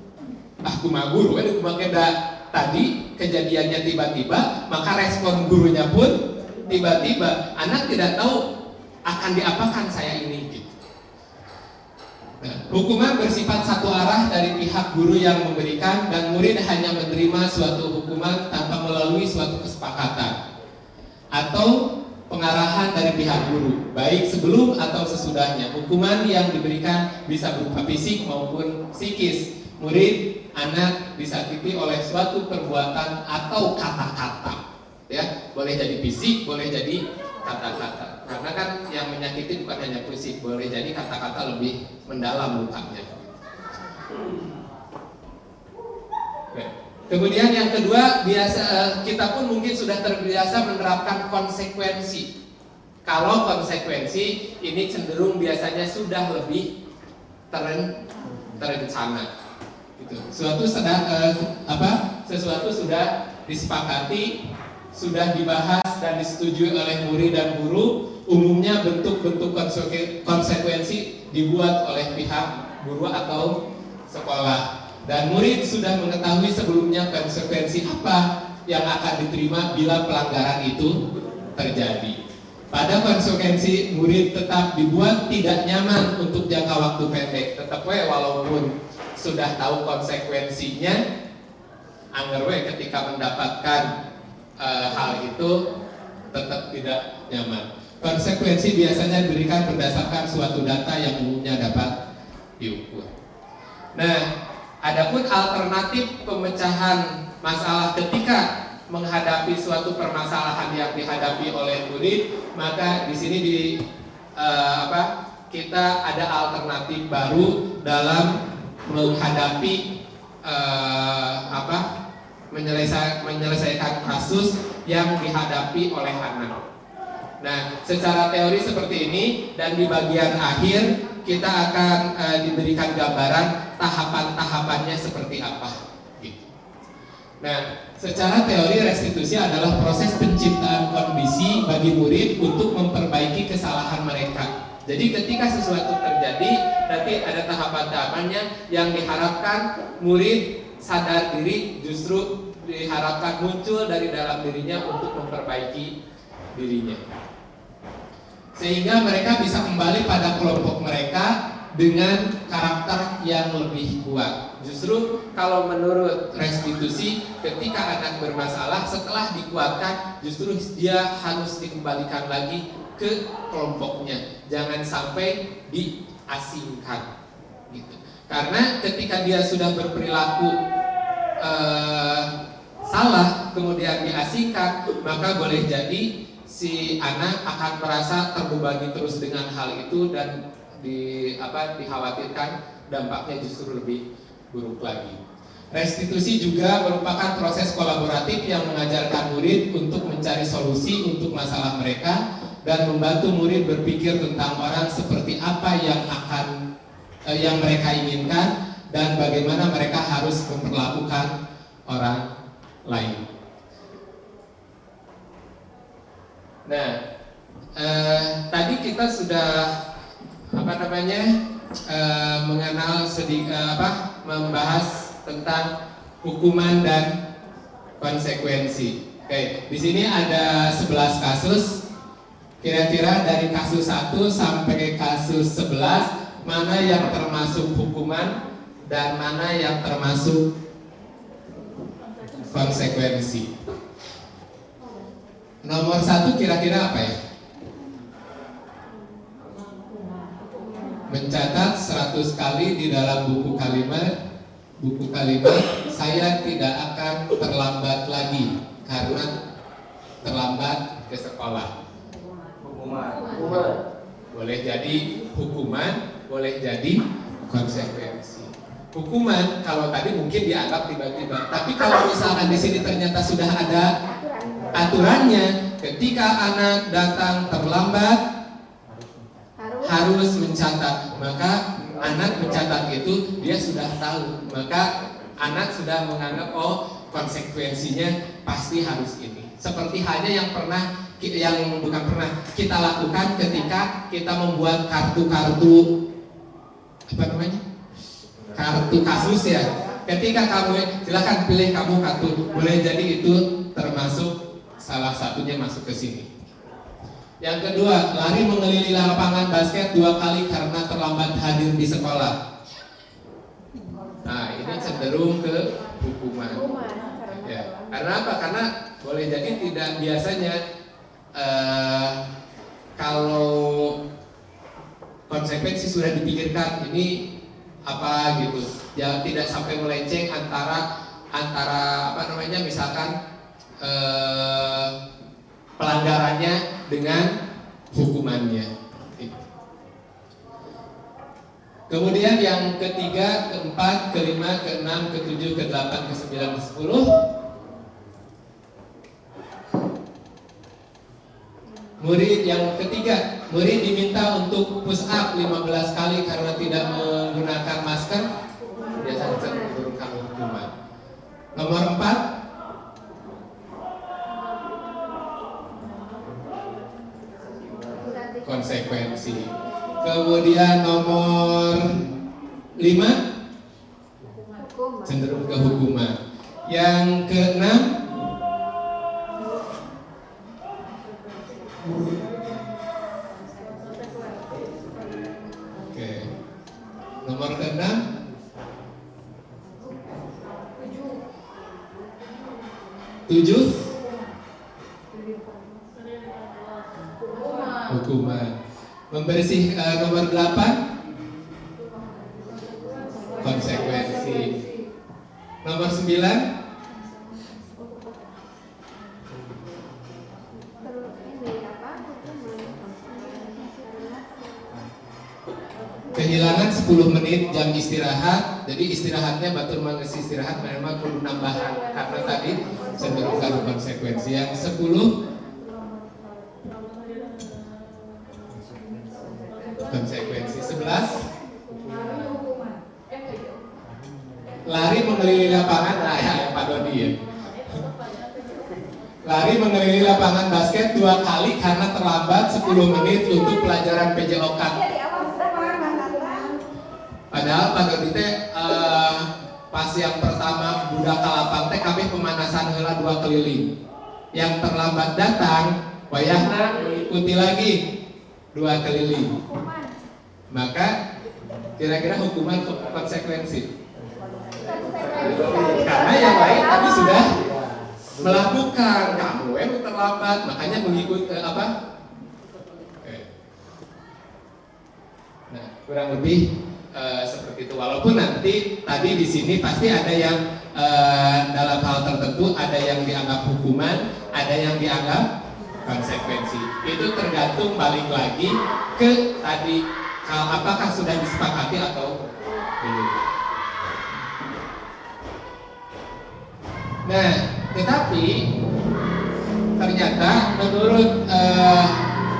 Kumaha guru tadi kejadiannya tiba-tiba, maka respon gurunya pun tiba-tiba. Anak tidak tahu akan diapakan saya ini. Nah, hukuman bersifat satu arah dari pihak guru yang memberikan, dan murid hanya menerima suatu hukuman tanpa melalui suatu kesepakatan atau pengarahan dari pihak guru, baik sebelum atau sesudahnya. Hukuman yang diberikan bisa berupa fisik maupun psikis. Murid, anak disakiti oleh suatu perbuatan atau kata-kata. Ya, boleh jadi fisik, boleh jadi kata-kata. Karena kan yang menyakiti bukan hanya fisik, boleh jadi kata-kata lebih mendalam lukanya. Kemudian yang kedua, kita pun mungkin sudah terbiasa menerapkan konsekuensi. Kalau konsekuensi ini cenderung biasanya sudah lebih terencana. Gitu. Sesuatu sudah disepakati, sudah dibahas dan disetujui oleh murid dan guru. Umumnya bentuk-bentuk konsekuensi dibuat oleh pihak guru atau sekolah. Dan murid sudah mengetahui sebelumnya konsekuensi apa yang akan diterima bila pelanggaran itu terjadi. Pada konsekuensi, murid tetap dibuat tidak nyaman untuk jangka waktu pendek. Tetap walaupun sudah tahu konsekuensinya, angger ketika mendapatkan hal itu tetap tidak nyaman. Konsekuensi biasanya diberikan berdasarkan suatu data yang umumnya dapat diukur. Nah, adapun alternatif pemecahan masalah ketika menghadapi suatu permasalahan yang dihadapi oleh murid, maka di sini kita ada alternatif baru dalam menghadapi menyelesaikan kasus yang dihadapi oleh anak. Nah, secara teori seperti ini, dan di bagian akhir kita akan diberikan gambaran tahapan-tahapannya seperti apa. Gitu. Nah, secara teori restitusi adalah proses penciptaan kondisi bagi murid untuk memperbaiki kesalahan mereka. Jadi ketika sesuatu terjadi, nanti ada tahapan-tahapannya yang diharapkan murid sadar diri, justru diharapkan muncul dari dalam dirinya untuk memperbaiki dirinya. Sehingga mereka bisa kembali pada kelompok mereka dengan karakter yang lebih kuat. Justru kalau menurut restitusi, ketika anak bermasalah setelah dikuatkan, justru dia harus dikembalikan lagi ke kelompoknya. Jangan sampai diasingkan. Gitu. Karena ketika dia sudah berperilaku salah, kemudian diasingkan, maka boleh jadi si anak akan merasa terbebani terus dengan hal itu, dan dikhawatirkan dampaknya justru lebih buruk lagi. Restitusi juga merupakan proses kolaboratif yang mengajarkan murid untuk mencari solusi untuk masalah mereka dan membantu murid berpikir tentang orang seperti apa yang mereka inginkan dan bagaimana mereka harus memperlakukan orang lain. Nah, tadi kita sudah mengenal membahas tentang hukuman dan konsekuensi. Oke, di sini ada 11 kasus. Kira-kira dari kasus 1 sampai kasus 11, mana yang termasuk hukuman dan mana yang termasuk konsekuensi? Nomor 1 kira-kira apa ya? 100 kali di dalam buku kalimat saya tidak akan terlambat lagi karena terlambat ke sekolah. Boleh jadi hukuman, boleh jadi konsekuensi. Hukuman kalau tadi mungkin dianggap tiba-tiba, tapi kalau misalkan di sini ternyata sudah ada aturannya, ketika anak datang terlambat harus mencatat, maka anak mencatat itu dia sudah tahu, maka anak sudah menganggap oh konsekuensinya pasti harus ini. Seperti halnya yang bukan pernah kita lakukan ketika kita membuat kartu kasus ya. Ketika kamu silakan pilih kamu kartu, boleh jadi itu termasuk salah satunya masuk ke sini. Yang kedua, lari mengelilingi lapangan basket 2 kali karena terlambat hadir di sekolah. Nah, ini cenderung ke hukuman. Ya. Karena apa? Karena boleh jadi tidak biasanya kalau konsekuensi sudah dipikirkan ini apa gitu. Ya tidak sampai melenceng antara misalkan pelanggarannya dengan hukumannya. Kemudian yang ketiga, keempat, kelima, keenam, ketujuh, kedelapan, kesembilan, kesepuluh. Murid yang ketiga, murid diminta untuk push up 15 kali karena tidak menggunakan masker. Biasanya cenderungkan hukuman. Nomor 4, konsekuensi. Kemudian nomor 5, cenderung ke hukuman. Yang keenam, nomor keenam, tujuh, hukuman. Membersih nomor 8, konsekuensi. Nomor 9, kehilangan 10 menit jam istirahat. Jadi istirahatnya batur mangesi istirahat memang perlu nambahan karena tadi cenderung karena konsekuensi. Yang 10, konsekuensi. 11, lari mengelilingi lapangan. Nah ya Pak Dodi ya. Lari mengelilingi lapangan basket 2 kali karena terlambat 10 menit untuk pelajaran PJOK. Padahal Pak Dodi pas yang pertama budak kalapang teh kami pemanasan heula 2 keliling. Yang terlambat datang wayahna mengikuti lagi 2 keliling. Maka kira-kira hukuman konsekuensi. Karena yang lain tadi sudah melakukan, kamu yang terlambat, makanya mengikuti apa? Nah, kurang lebih seperti itu. Walaupun nanti tadi di sini pasti ada yang dalam hal tertentu ada yang dianggap hukuman, ada yang dianggap konsekuensi. Itu tergantung balik lagi ke tadi apakah sudah disepakati atau belum. Nah, tetapi ternyata menurut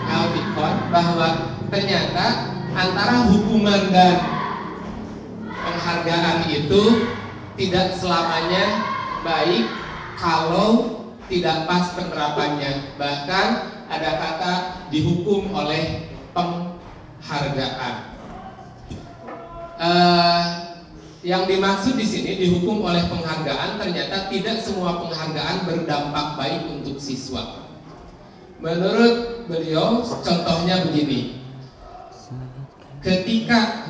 Alvikon bahwa ternyata antara hukuman dan penghargaan itu tidak selamanya baik kalau tidak pas penerapannya. Bahkan ada kata dihukum oleh penghargaan. Yang dimaksud di sini dihukum oleh penghargaan, ternyata tidak semua penghargaan berdampak baik untuk siswa. Menurut beliau, contohnya begini. Ketika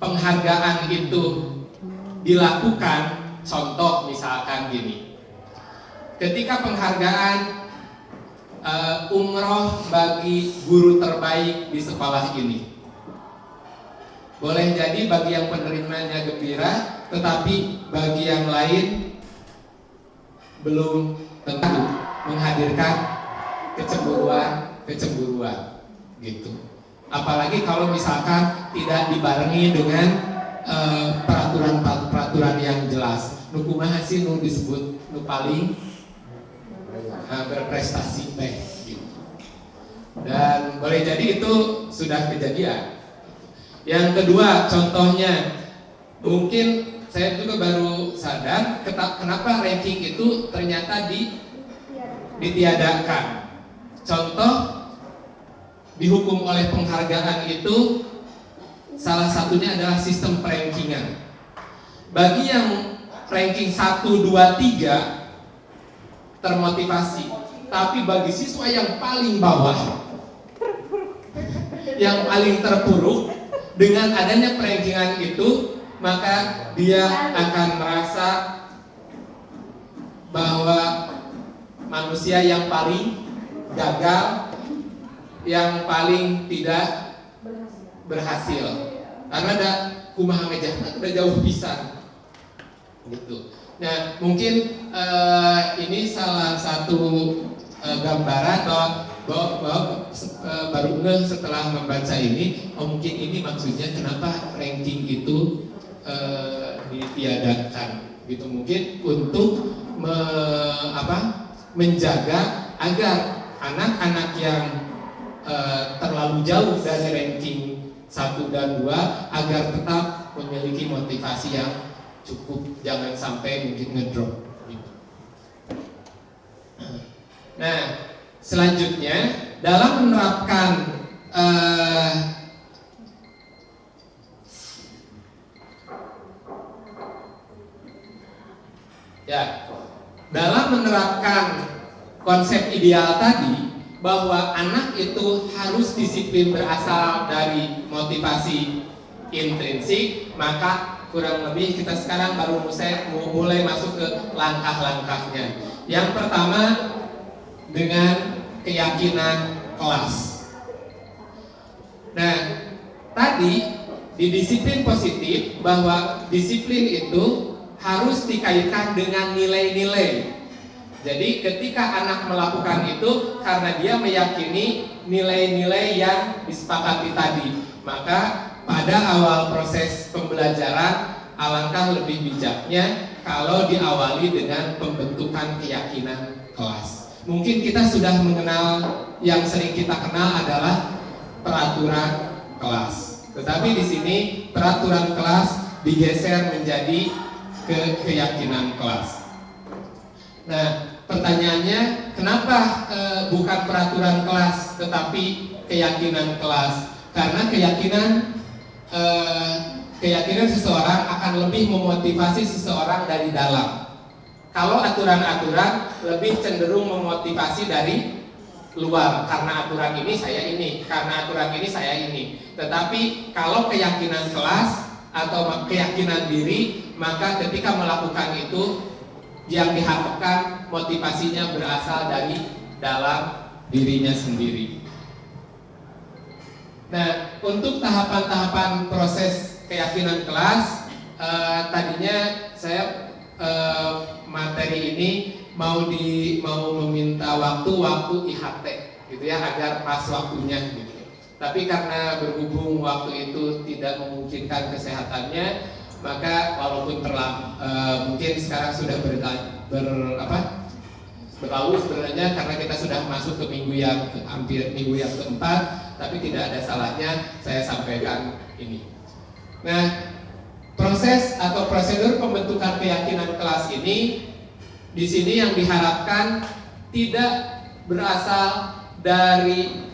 penghargaan itu dilakukan, contoh misalkan gini. Ketika penghargaan umroh bagi guru terbaik di sekolah ini, Boleh jadi bagi yang penerimanya gembira, tetapi bagi yang lain belum tentu menghadirkan kecemburuan gitu. Apalagi kalau misalkan tidak dibarengi dengan peraturan yang jelas. Nu kumaha sih nu disebut nu paling berprestasi teh gitu. Dan boleh jadi itu sudah kejadian. Yang kedua, contohnya mungkin saya juga baru sadar kenapa ranking itu ternyata ditiadakan. Contoh, dihukum oleh penghargaan itu salah satunya adalah sistem rankingan. Bagi yang ranking 1, 2, 3 termotivasi, tapi bagi siswa yang paling bawah, yang paling terpuruk dengan adanya rankingan itu, maka dia akan merasa bahwa manusia yang paling gagal, yang paling tidak berhasil, karena ada kumaha mejahna udah jauh pisan gitu. Nah, mungkin ini salah satu gambaran bahwa baru setelah membaca ini, mungkin ini maksudnya kenapa ranking itu ditiadakan gitu, mungkin untuk menjaga agar anak-anak yang terlalu jauh dari ranking 1 dan 2 agar tetap memiliki motivasi yang cukup, jangan sampai mungkin ngedrop gitu. Nah, selanjutnya dalam menerapkan dalam menerapkan konsep ideal tadi bahwa anak itu harus disiplin berasal dari motivasi intrinsik, maka kurang lebih kita sekarang baru mulai masuk ke langkah-langkahnya. Yang pertama dengan keyakinan kelas. Nah, tadi di disiplin positif bahwa disiplin itu harus dikaitkan dengan nilai-nilai. Jadi ketika anak melakukan itu karena dia meyakini nilai-nilai yang disepakati tadi, maka pada awal proses pembelajaran alangkah lebih bijaknya kalau diawali dengan pembentukan keyakinan kelas. Mungkin kita sudah mengenal, yang sering kita kenal adalah peraturan kelas. Tetapi di sini peraturan kelas digeser menjadi keyakinan kelas. Nah, pertanyaannya, kenapa bukan peraturan kelas tetapi keyakinan kelas? Karena keyakinan seseorang akan lebih memotivasi seseorang dari dalam. Kalau aturan-aturan lebih cenderung memotivasi dari luar, karena aturan ini saya ini, karena aturan ini saya ini. Tetapi kalau keyakinan kelas atau keyakinan diri, maka ketika melakukan itu yang diharapkan motivasinya berasal dari dalam dirinya sendiri. Nah, untuk tahapan-tahapan proses keyakinan kelas, tadinya saya materi ini mau meminta waktu IHT gitu ya, agar pas waktunya gitu. Tapi karena berhubung waktu itu tidak memungkinkan kesehatannya, maka walaupun mungkin sekarang sudah berlalu sebenarnya, karena kita sudah masuk ke hampir minggu yang keempat, tapi tidak ada salahnya saya sampaikan ini. Nah, proses atau prosedur pembentukan keyakinan kelas ini di sini yang diharapkan tidak berasal dari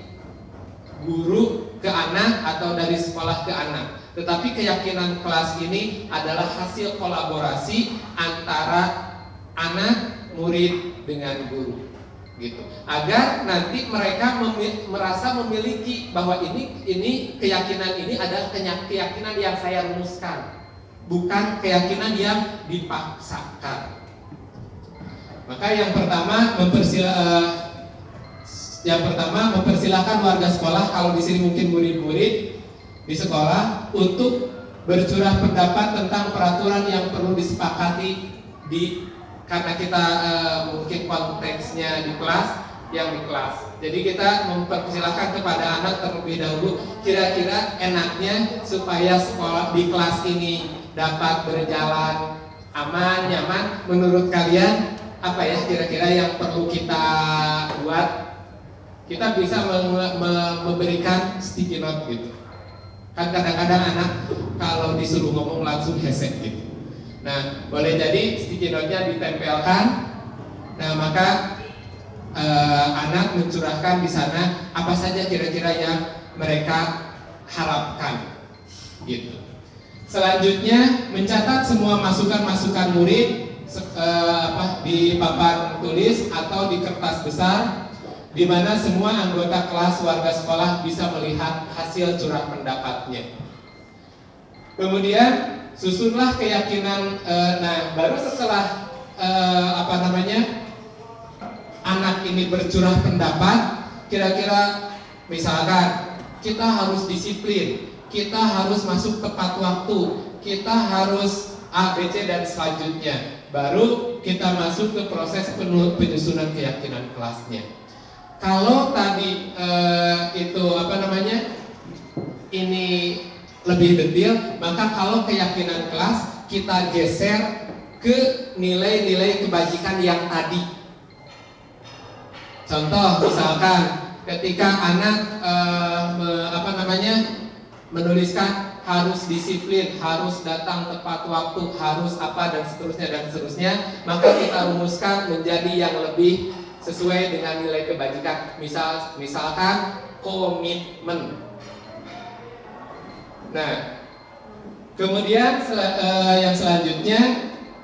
guru ke anak atau dari sekolah ke anak, tetapi keyakinan kelas ini adalah hasil kolaborasi antara anak, murid dengan guru, gitu. Agar nanti mereka merasa memiliki bahwa ini keyakinan ini adalah keyakinan yang saya rumuskan, bukan keyakinan yang dipaksakan. Maka yang pertama mempersilahkan warga sekolah, kalau di sini mungkin murid-murid, di sekolah untuk bercurah pendapat tentang peraturan yang perlu disepakati karena kita mungkin konteksnya di kelas, yang di kelas. Jadi kita mempersilahkan kepada anak terlebih dahulu kira-kira enaknya supaya sekolah di kelas ini dapat berjalan aman, nyaman. Menurut kalian apa ya kira-kira yang perlu kita buat? Kita bisa memberikan sticky note gitu. Kan kadang-kadang anak kalau disuruh ngomong langsung hesek gitu. Nah, boleh jadi sticky note-nya ditempelkan. Nah, maka anak mencurahkan di sana apa saja kira-kira yang mereka harapkan gitu. Selanjutnya mencatat semua masukan-masukan murid di papan tulis atau di kertas besar, di mana semua anggota kelas warga sekolah bisa melihat hasil curah pendapatnya. Kemudian susunlah keyakinan. Baru setelah anak ini bercurah pendapat, kira-kira misalkan kita harus disiplin, kita harus masuk tepat waktu, kita harus A, B, C dan selanjutnya. Baru kita masuk ke proses penyusunan keyakinan kelasnya. Kalau tadi ini lebih detail, maka kalau keyakinan kelas kita geser ke nilai-nilai kebajikan yang tadi. Contoh misalkan ketika anak menuliskan harus disiplin, harus datang tepat waktu, harus apa dan seterusnya, maka kita rumuskan menjadi yang lebih sesuai dengan nilai kebajikan. Misalkan komitmen. Nah, kemudian yang selanjutnya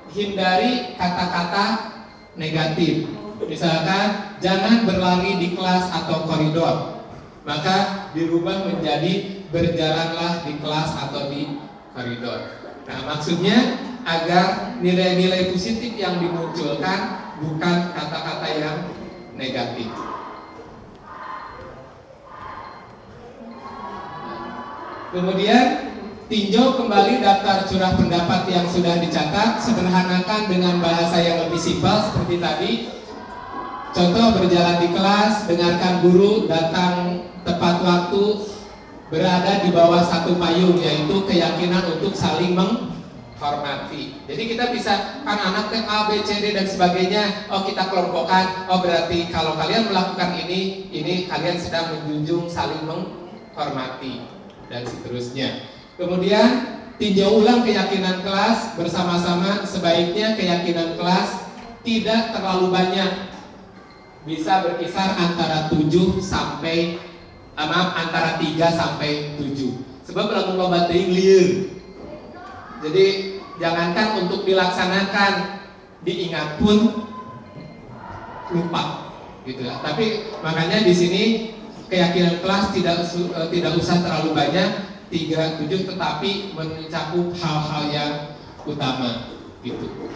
hindari kata-kata negatif. Misalkan jangan berlari di kelas atau koridor, maka dirubah menjadi berjalanlah di kelas atau di koridor. Nah, maksudnya agar nilai-nilai positif yang dimunculkan bukan kata-kata yang negatif. Kemudian tinjau kembali daftar curah pendapat yang sudah dicatat, sederhanakan dengan bahasa yang lebih simpel seperti tadi. Contoh berjalan di kelas, dengarkan guru, datang tepat waktu, berada di bawah satu payung, yaitu keyakinan untuk saling menghormati. Jadi kita bisa kan anak A, B, C, D dan sebagainya. Oh, kita kelompokkan. Oh, berarti kalau kalian melakukan ini kalian sedang menjunjung saling menghormati dan seterusnya. Kemudian tinjau ulang keyakinan kelas bersama-sama. Sebaiknya keyakinan kelas tidak terlalu banyak. Bisa berkisar antara 3 sampai 7. Sebab lamun loba teuing lieur. Jadi jangankan untuk dilaksanakan, diingat pun lupa gitu ya. Tapi makanya di sini keyakinan kelas tidak usah terlalu banyak, 3, 7, tetapi mencakup hal-hal yang utama gitu.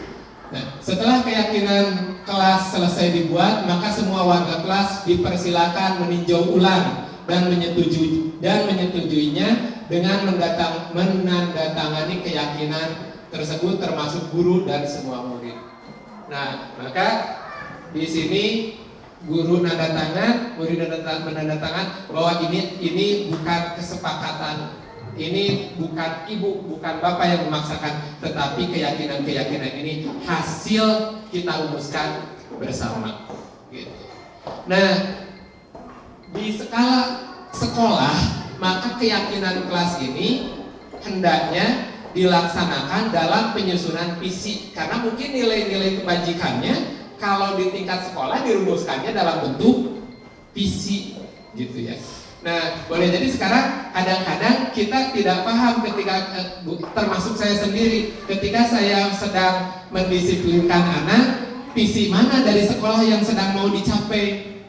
Nah, setelah keyakinan kelas selesai dibuat, maka semua warga kelas dipersilakan meninjau ulang dan menyetujuinya dengan menandatangani keyakinan tersebut termasuk guru dan semua murid. Nah, maka di sini guru nanda tangan, murid menandatangan bahwa ini bukan kesepakatan. Ini bukan ibu, bukan bapak yang memaksakan, tetapi keyakinan-keyakinan ini hasil kita rumuskan bersama. Gitu. Nah, di skala sekolah, maka keyakinan kelas ini hendaknya dilaksanakan dalam penyusunan visi, karena mungkin nilai-nilai kebajikannya kalau di tingkat sekolah dirumuskannya dalam bentuk visi, gitu ya. Nah, boleh jadi sekarang kadang-kadang kita tidak paham ketika, termasuk saya sendiri, ketika saya sedang mendisiplinkan anak, visi mana dari sekolah yang sedang mau dicapai.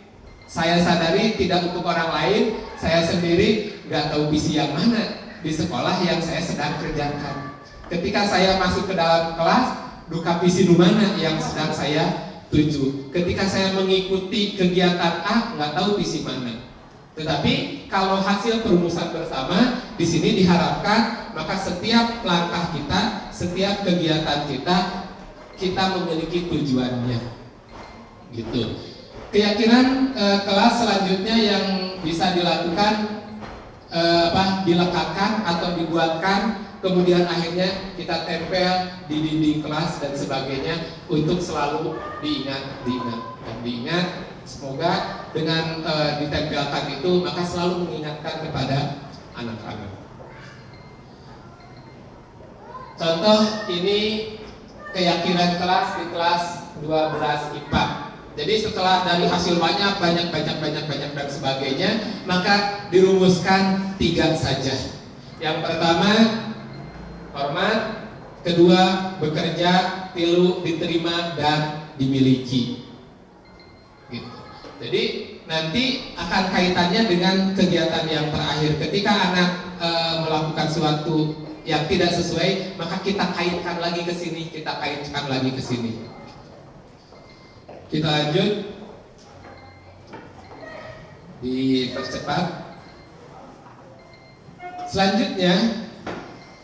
Saya sadari tidak untuk orang lain, saya sendiri nggak tahu visi yang mana di sekolah yang saya sedang kerjakan. Ketika saya masuk ke dalam kelas, duka visi mana yang sedang saya tuju. Ketika saya mengikuti kegiatan A, nggak tahu visi mana. Tetapi kalau hasil perumusan bersama di sini diharapkan maka setiap langkah kita, setiap kegiatan kita memiliki tujuannya. Gitu. Keyakinan kelas selanjutnya yang bisa dilakukan dilekatkan atau dibuatkan, kemudian akhirnya kita tempel di dinding kelas dan sebagainya untuk selalu diingat. Semoga dengan ditempelkan itu maka selalu mengingatkan kepada anak-anak. Contoh ini keyakinan kelas di kelas 12 IPA. Jadi setelah dari hasil banyak dan sebagainya, maka dirumuskan 3 saja. Yang pertama, hormat. Kedua, bekerja. 3, diterima dan dimiliki. Gitu. Jadi nanti akan kaitannya dengan kegiatan yang terakhir. Ketika anak melakukan sesuatu yang tidak sesuai, maka kita kaitkan lagi ke sini, Kita lanjut, dipercepat. Selanjutnya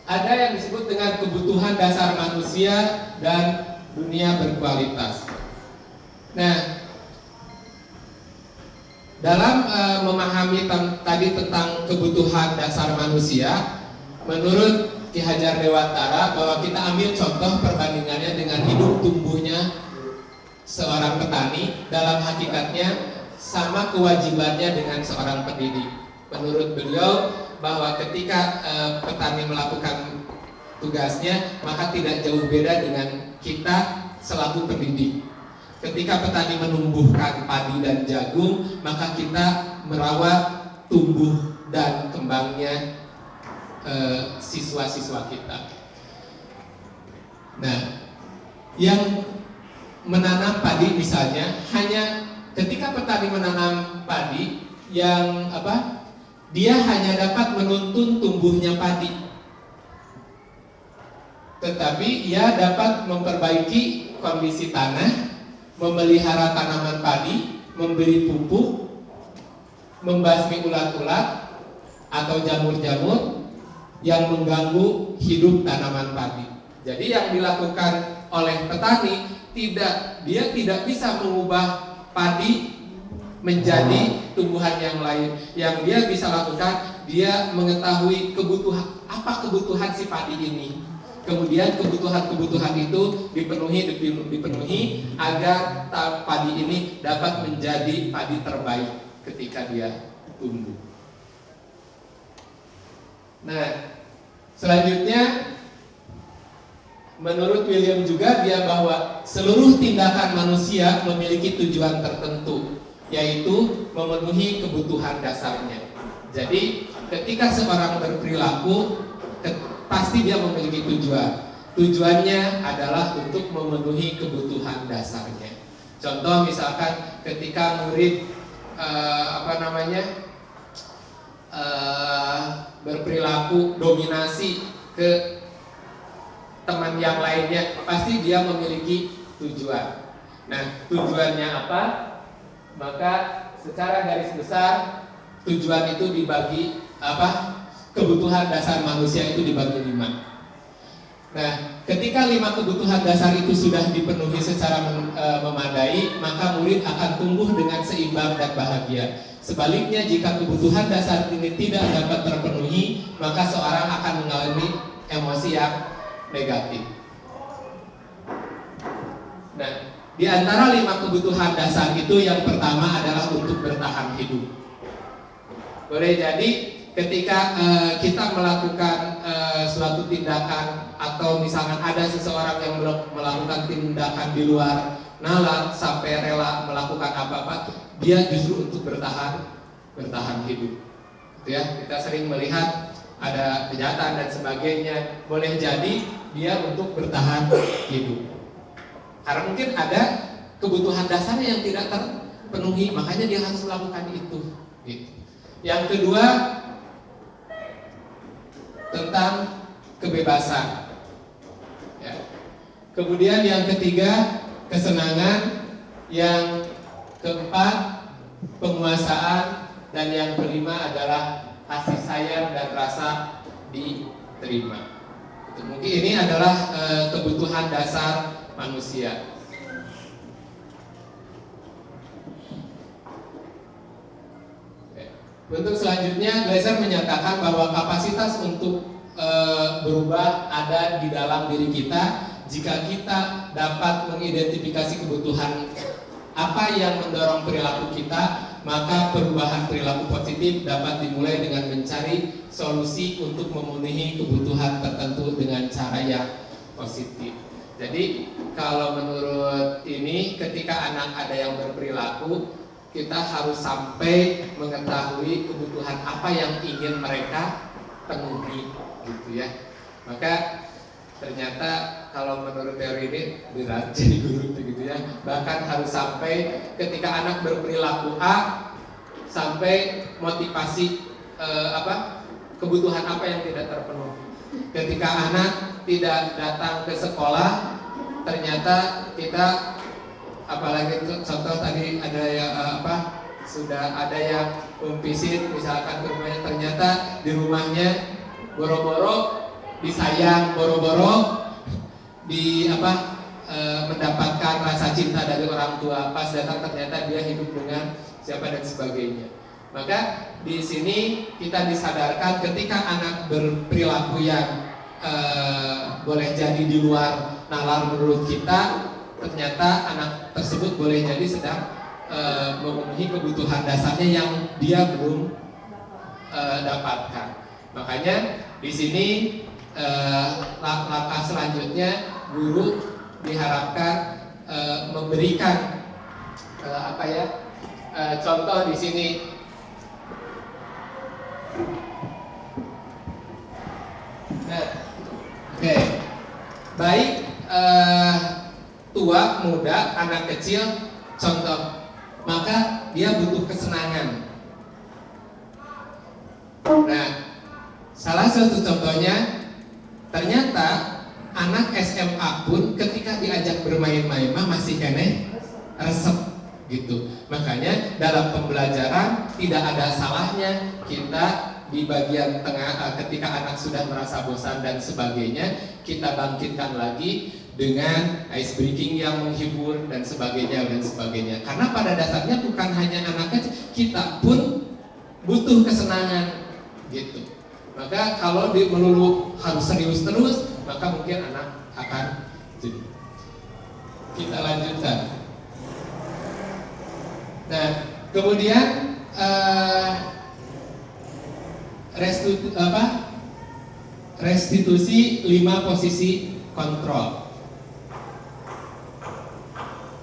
ada yang disebut dengan kebutuhan dasar manusia dan dunia berkualitas. Nah, dalam memahami tadi tentang kebutuhan dasar manusia, menurut Ki Hajar Dewantara bahwa kita ambil contoh perbandingannya dengan hidup tumbuhnya seorang petani, dalam hakikatnya sama kewajibannya dengan seorang pendidik. Menurut beliau bahwa ketika petani melakukan tugasnya, maka tidak jauh beda dengan kita selaku pendidik. Ketika petani menumbuhkan padi dan jagung, maka kita merawat tumbuh dan kembangnya siswa-siswa kita. Nah, yang menanam padi misalnya, hanya ketika petani menanam padi yang dia hanya dapat menuntun tumbuhnya padi, tetapi ia dapat memperbaiki kondisi tanah, memelihara tanaman padi, memberi pupuk, membasmi ulat-ulat atau jamur-jamur yang mengganggu hidup tanaman padi. Jadi yang dilakukan oleh petani dia tidak bisa mengubah padi menjadi tumbuhan yang lain. Yang dia bisa lakukan, dia mengetahui kebutuhan si padi ini. Kemudian kebutuhan itu dipenuhi agar padi ini dapat menjadi padi terbaik ketika dia tumbuh. Nah, selanjutnya menurut William juga dia bahwa seluruh tindakan manusia memiliki tujuan tertentu, yaitu memenuhi kebutuhan dasarnya. Jadi ketika seorang berperilaku, pasti dia memiliki tujuan. Tujuannya adalah untuk memenuhi kebutuhan dasarnya. Contoh misalkan ketika murid berperilaku dominasi ke teman yang lainnya, pasti dia memiliki tujuan. Nah, tujuannya apa? Maka secara garis besar tujuan itu dibagi kebutuhan dasar manusia itu dibagi 5. Nah, ketika 5 kebutuhan dasar itu sudah dipenuhi secara memadai, maka murid akan tumbuh dengan seimbang dan bahagia. Sebaliknya, jika kebutuhan dasar ini tidak dapat terpenuhi, maka seorang akan mengalami emosi yang negatif. Nah, di antara 5 kebutuhan dasar itu yang pertama adalah untuk bertahan hidup. Boleh jadi ketika kita melakukan suatu tindakan, atau misalkan ada seseorang yang melakukan tindakan di luar nalar sampai rela melakukan apa-apa, dia justru untuk bertahan hidup. Gitu ya, kita sering melihat ada kejahatan dan sebagainya, boleh jadi dia untuk bertahan hidup. Karena mungkin ada kebutuhan dasarnya yang tidak terpenuhi, makanya dia harus melakukan itu. Gitu. Yang kedua, tentang kebebasan. Ya. Kemudian yang ketiga, kesenangan. Yang keempat, penguasaan. dan yang kelima adalah kasih sayang dan rasa diterima. Mungkin ini adalah kebutuhan dasar manusia. Untuk selanjutnya, Glaser menyatakan bahwa kapasitas untuk berubah ada di dalam diri kita jika kita dapat mengidentifikasi kebutuhan apa yang mendorong perilaku kita, maka perubahan perilaku positif dapat dimulai dengan mencari solusi untuk memenuhi kebutuhan tertentu dengan cara yang positif. Jadi kalau menurut ini, ketika anak ada yang berperilaku, kita harus sampai mengetahui kebutuhan apa yang ingin mereka penuhi, gitu ya. Maka ternyata kalau menurut teori ini berat jadi guru begitu ya. Bahkan harus sampai ketika anak berperilaku A, sampai motivasi kebutuhan apa yang tidak terpenuhi. Ketika anak tidak datang ke sekolah, ternyata kita, apalagi contoh tadi ada yang sudah ada yang visit misalkan ke rumahnya, ternyata di rumahnya boro-boro disayang, boro-boro mendapatkan rasa cinta dari orang tua, pas datang ternyata dia hidup dengan siapa dan sebagainya. Maka di sini kita disadarkan ketika anak berperilaku yang boleh jadi di luar nalar menurut kita, ternyata anak tersebut boleh jadi sedang memenuhi kebutuhan dasarnya yang dia belum dapatkan. Makanya di sini langkah selanjutnya guru diharapkan memberikan contoh di sini. Nah, oke. Baik tua, muda, anak kecil, contoh, maka dia butuh kesenangan. Nah, salah satu contohnya, ternyata anak SMA pun ketika diajak bermain-main masih kene resep gitu. Makanya dalam pembelajaran tidak ada salahnya kita di bagian tengah, ketika anak sudah merasa bosan dan sebagainya, kita bangkitkan lagi dengan ice breaking yang menghibur dan sebagainya. Karena pada dasarnya bukan hanya anak kecil, kita pun butuh kesenangan gitu. Maka kalau melulu harus serius terus, maka mungkin anak akan jadi. Kita lanjutkan. Nah, kemudian restitusi 5 posisi kontrol.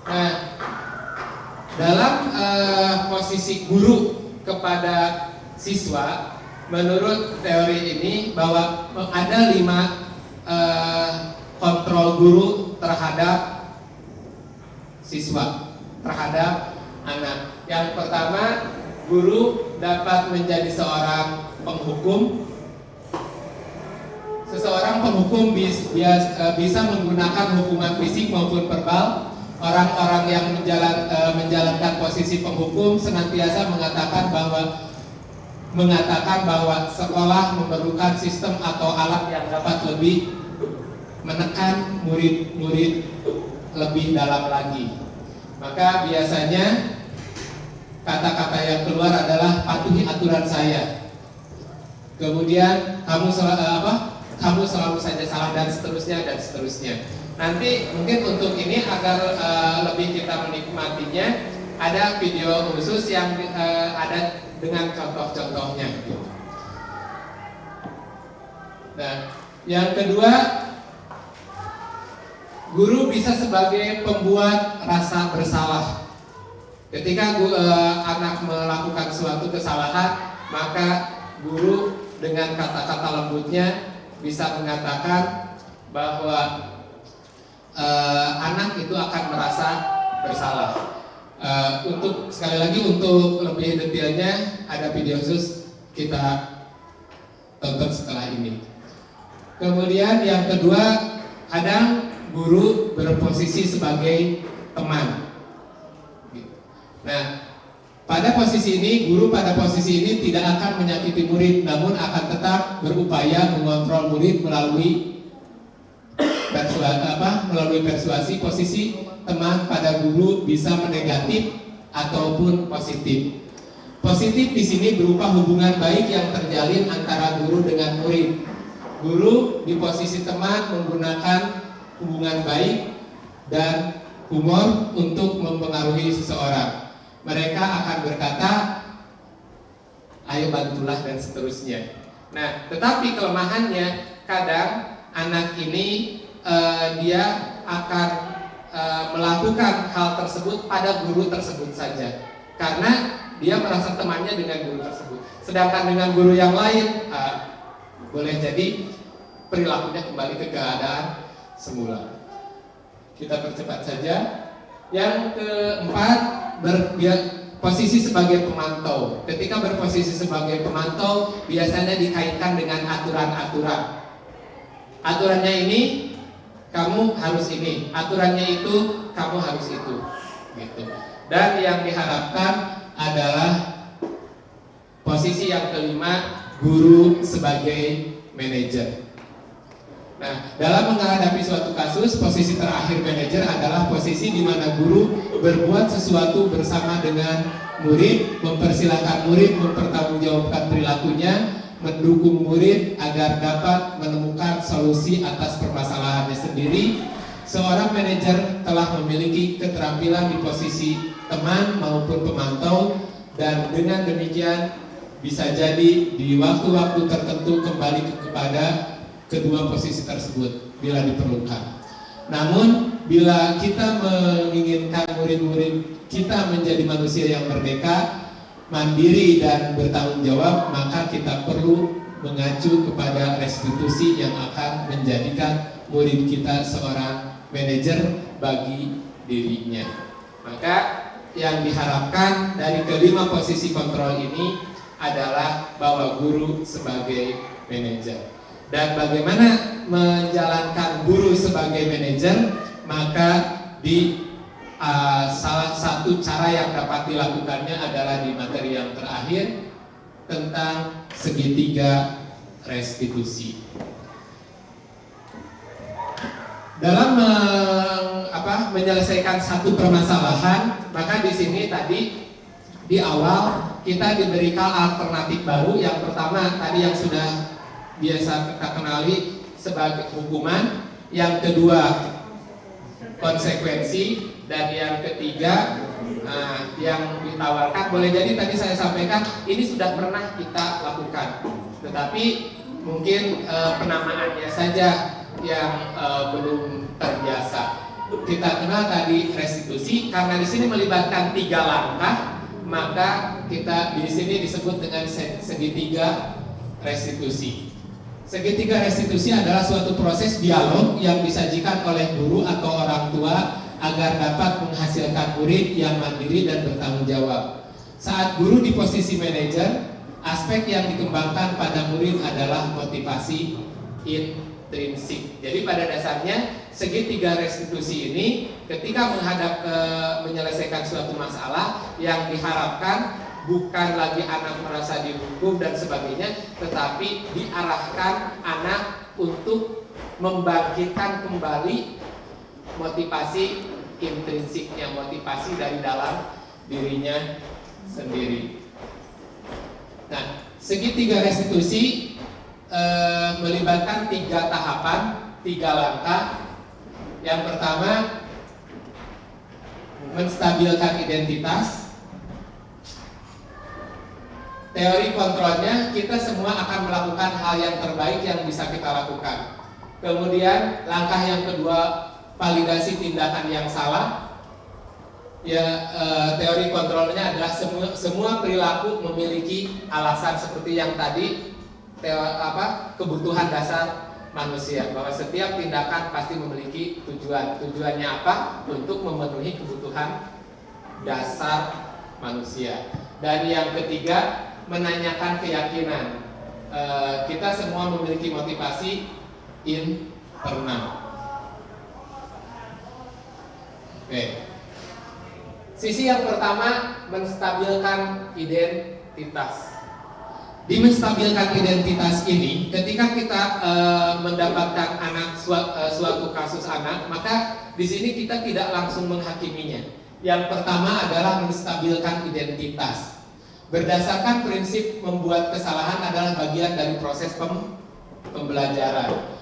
Nah, dalam posisi guru kepada siswa, menurut teori ini bahwa ada 5 kontrol guru terhadap siswa, terhadap anak. Yang pertama, guru dapat menjadi seorang penghukum. Seseorang penghukum bisa menggunakan hukuman fisik maupun verbal. Orang-orang yang menjalankan posisi penghukum senantiasa mengatakan bahwa sekolah memerlukan sistem atau alat yang dapat lebih menekan murid-murid lebih dalam lagi. Maka biasanya kata-kata yang keluar adalah patuhi aturan saya. Kemudian kamu selalu saja salah, dan seterusnya. Nanti mungkin untuk ini agar lebih kita menikmatinya, ada video khusus yang ada dengan contoh-contohnya. Nah, yang kedua, guru bisa sebagai pembuat rasa bersalah. Ketika anak melakukan suatu kesalahan, maka guru dengan kata-kata lembutnya bisa mengatakan bahwa anak itu akan merasa bersalah. Sekali lagi untuk lebih detailnya ada video khusus, kita tonton setelah ini. Kemudian yang kedua, kadang guru berposisi sebagai teman. Nah, pada posisi ini, guru pada posisi ini tidak akan menyakiti murid, namun akan tetap berupaya mengontrol murid melalui persuasi. Posisi teman pada guru bisa menegatif ataupun positif. Positif di sini berupa hubungan baik yang terjalin antara guru dengan murid. Guru di posisi teman menggunakan hubungan baik dan humor untuk mempengaruhi seseorang. Mereka akan berkata, ayo bantulah dan seterusnya. Nah, tetapi kelemahannya kadang anak ini dia akan melakukan hal tersebut pada guru tersebut saja, karena dia merasa temannya dengan guru tersebut. Sedangkan dengan guru yang lain boleh jadi perilakunya kembali ke keadaan semula. Kita percepat saja. Yang keempat, posisi sebagai pemantau. Ketika berposisi sebagai pemantau, biasanya dikaitkan dengan aturan-aturan. Aturannya ini, kamu harus ini. Aturannya itu, kamu harus itu. Gitu. Dan yang diharapkan adalah posisi yang kelima, guru sebagai manajer. Nah, dalam menghadapi suatu kasus, posisi terakhir manajer adalah posisi di mana guru berbuat sesuatu bersama dengan murid, mempersilahkan murid mempertanggungjawabkan perilakunya, mendukung murid agar dapat menemukan solusi atas permasalahannya sendiri. Seorang manajer telah memiliki keterampilan di posisi teman maupun pemantau, dan dengan demikian bisa jadi di waktu-waktu tertentu kembali kepada kedua posisi tersebut bila diperlukan. Namun bila kita menginginkan murid-murid kita menjadi manusia yang merdeka, mandiri dan bertanggung jawab, maka kita perlu mengacu kepada restitusi yang akan menjadikan murid kita seorang manajer bagi dirinya. Maka yang diharapkan dari kelima posisi kontrol ini adalah bahwa guru sebagai manajer. Dan bagaimana menjalankan guru sebagai manajer, maka di salah satu cara yang dapat dilakukannya adalah di materi yang terakhir tentang segitiga restitusi. Dalam menyelesaikan satu permasalahan, maka di sini tadi di awal kita diberikan alternatif baru. Yang pertama tadi yang sudah biasa kita kenali sebagai hukuman, yang kedua konsekuensi, dan yang ketiga yang ditawarkan. Boleh jadi tadi saya sampaikan ini sudah pernah kita lakukan, tetapi mungkin penamaannya saja yang belum terbiasa. Kita kenal tadi restitusi karena di sini melibatkan 3 langkah, maka kita di sini disebut dengan segitiga restitusi. Segitiga restitusi adalah suatu proses dialog yang disajikan oleh guru atau orang tua agar dapat menghasilkan murid yang mandiri dan bertanggung jawab. Saat guru di posisi manajer, aspek yang dikembangkan pada murid adalah motivasi intrinsik. Jadi pada dasarnya segitiga restitusi ini ketika menyelesaikan suatu masalah, yang diharapkan bukan lagi anak merasa dihukum dan sebagainya, tetapi diarahkan anak untuk membangkitkan kembali motivasi intrinsiknya, motivasi dari dalam dirinya sendiri. Nah, segitiga restitusi melibatkan 3 tahapan, 3 langkah. Yang pertama, menstabilkan identitas. Teori kontrolnya, kita semua akan melakukan hal yang terbaik yang bisa kita lakukan. Kemudian langkah yang kedua, validasi tindakan yang salah. Ya, teori kontrolnya adalah semua perilaku memiliki alasan seperti yang tadi, kebutuhan dasar manusia, bahwa setiap tindakan pasti memiliki tujuan. Tujuannya apa? Untuk memenuhi kebutuhan dasar manusia. Dan yang ketiga, menanyakan keyakinan. Kita semua memiliki motivasi internal. Oke. Sisi yang pertama, menstabilkan identitas. Di menstabilkan identitas ini, ketika kita mendapatkan suatu kasus anak, maka di sini kita tidak langsung menghakiminya. Yang pertama adalah menstabilkan identitas. Berdasarkan prinsip membuat kesalahan adalah bagian dari proses pembelajaran.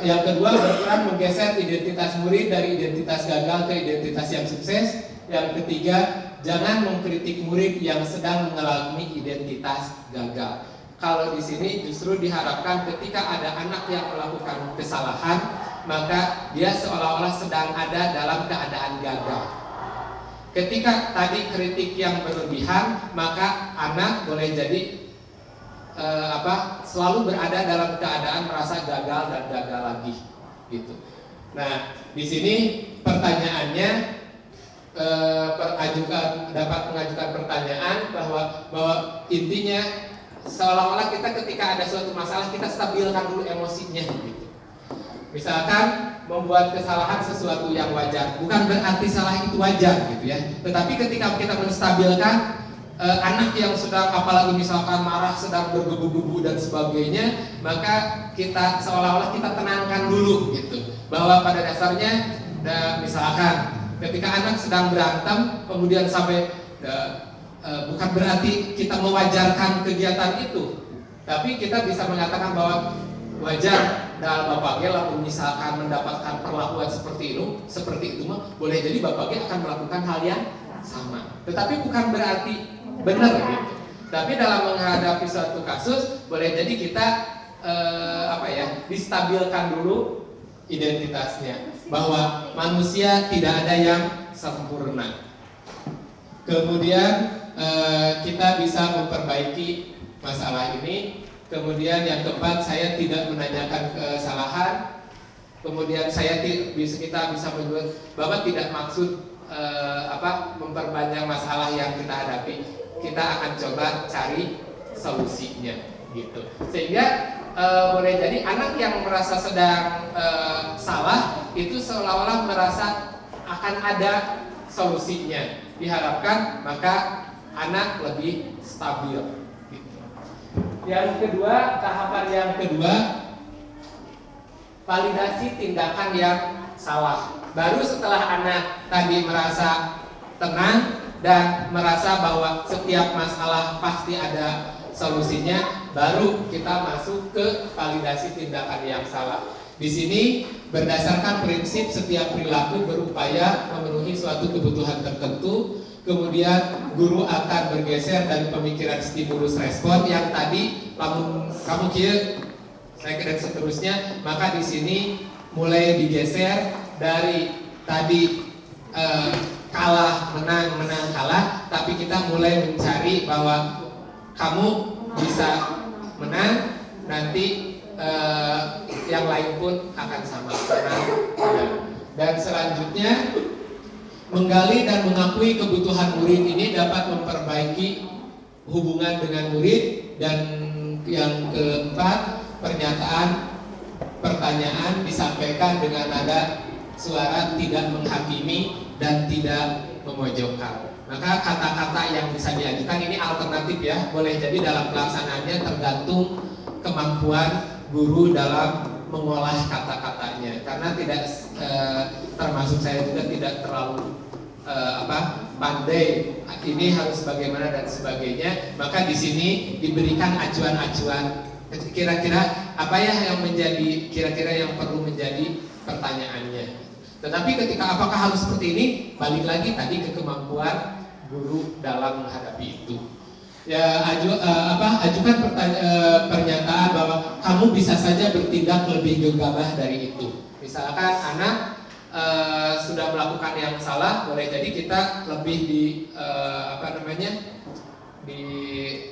Yang kedua, berperan menggeser identitas murid dari identitas gagal ke identitas yang sukses. Yang ketiga, jangan mengkritik murid yang sedang mengalami identitas gagal. Kalau di sini justru diharapkan ketika ada anak yang melakukan kesalahan, maka dia seolah-olah sedang ada dalam keadaan gagal. Ketika tadi kritik yang berlebihan, maka anak boleh jadi selalu berada dalam keadaan merasa gagal dan gagal lagi, gitu. Nah, di sini pertanyaannya dapat mengajukan pertanyaan bahwa intinya seolah-olah kita ketika ada suatu masalah kita stabilkan dulu emosinya, gitu. Misalkan membuat kesalahan sesuatu yang wajar, bukan berarti salah itu wajar, gitu ya. Tetapi ketika kita menstabilkan anak yang sedang, apalagi misalkan marah, sedang bergebu-gebu dan sebagainya, maka kita seolah-olah kita tenangkan dulu, gitu. Bahwa pada dasarnya, misalkan ketika anak sedang berantem, kemudian sampai bukan berarti kita mewajarkan kegiatan itu, tapi kita bisa mengatakan bahwa wajar dalam Bapak G lalu misalkan mendapatkan perlakuan seperti itu mah boleh jadi Bapak G akan melakukan hal yang sama. Tetapi bukan berarti benar, gitu. Tapi dalam menghadapi suatu kasus boleh jadi kita distabilkan dulu identitasnya, bahwa manusia tidak ada yang sempurna. Kemudian kita bisa memperbaiki masalah ini. Kemudian yang keempat, saya tidak menanyakan kesalahan. Kemudian kita bisa menyebut Bapak tidak maksud memperpanjang masalah yang kita hadapi. Kita akan coba cari solusinya, gitu. Sehingga boleh jadi anak yang merasa sedang salah itu seolah-olah merasa akan ada solusinya. Diharapkan maka anak lebih stabil, gitu. Yang kedua, tahapan yang kedua, validasi tindakan yang salah. Baru setelah anak tadi merasa tenang dan merasa bahwa setiap masalah pasti ada solusinya, baru kita masuk ke validasi tindakan yang salah. Di sini berdasarkan prinsip setiap perilaku berupaya memenuhi suatu kebutuhan tertentu, kemudian guru akan bergeser dari pemikiran stimulus respon yang tadi kamu kira saya dan seterusnya, maka di sini mulai digeser dari tadi kalah menang kalah, tapi kita mulai mencari bahwa kamu bisa menang, nanti yang lain pun akan sama menang. Dan selanjutnya menggali dan mengakui kebutuhan murid ini dapat memperbaiki hubungan dengan murid. Dan yang keempat, pertanyaan disampaikan dengan nada suara tidak menghakimi dan tidak memojokkan. Maka kata-kata yang bisa diajukan ini alternatif ya, boleh jadi dalam pelaksanaannya tergantung kemampuan guru dalam mengolah kata-katanya. Karena tidak termasuk saya juga tidak terlalu pandai ini harus bagaimana dan sebagainya. Maka di sini diberikan acuan-acuan kira-kira apa ya yang menjadi kira-kira yang perlu menjadi pertanyaannya. Tetapi ketika apakah harus seperti ini, balik lagi tadi ke kemampuan guru dalam menghadapi itu. Ya, ajukan pernyataan bahwa kamu bisa saja bertindak lebih gegabah dari itu. Misalkan anak sudah melakukan yang salah, boleh jadi kita lebih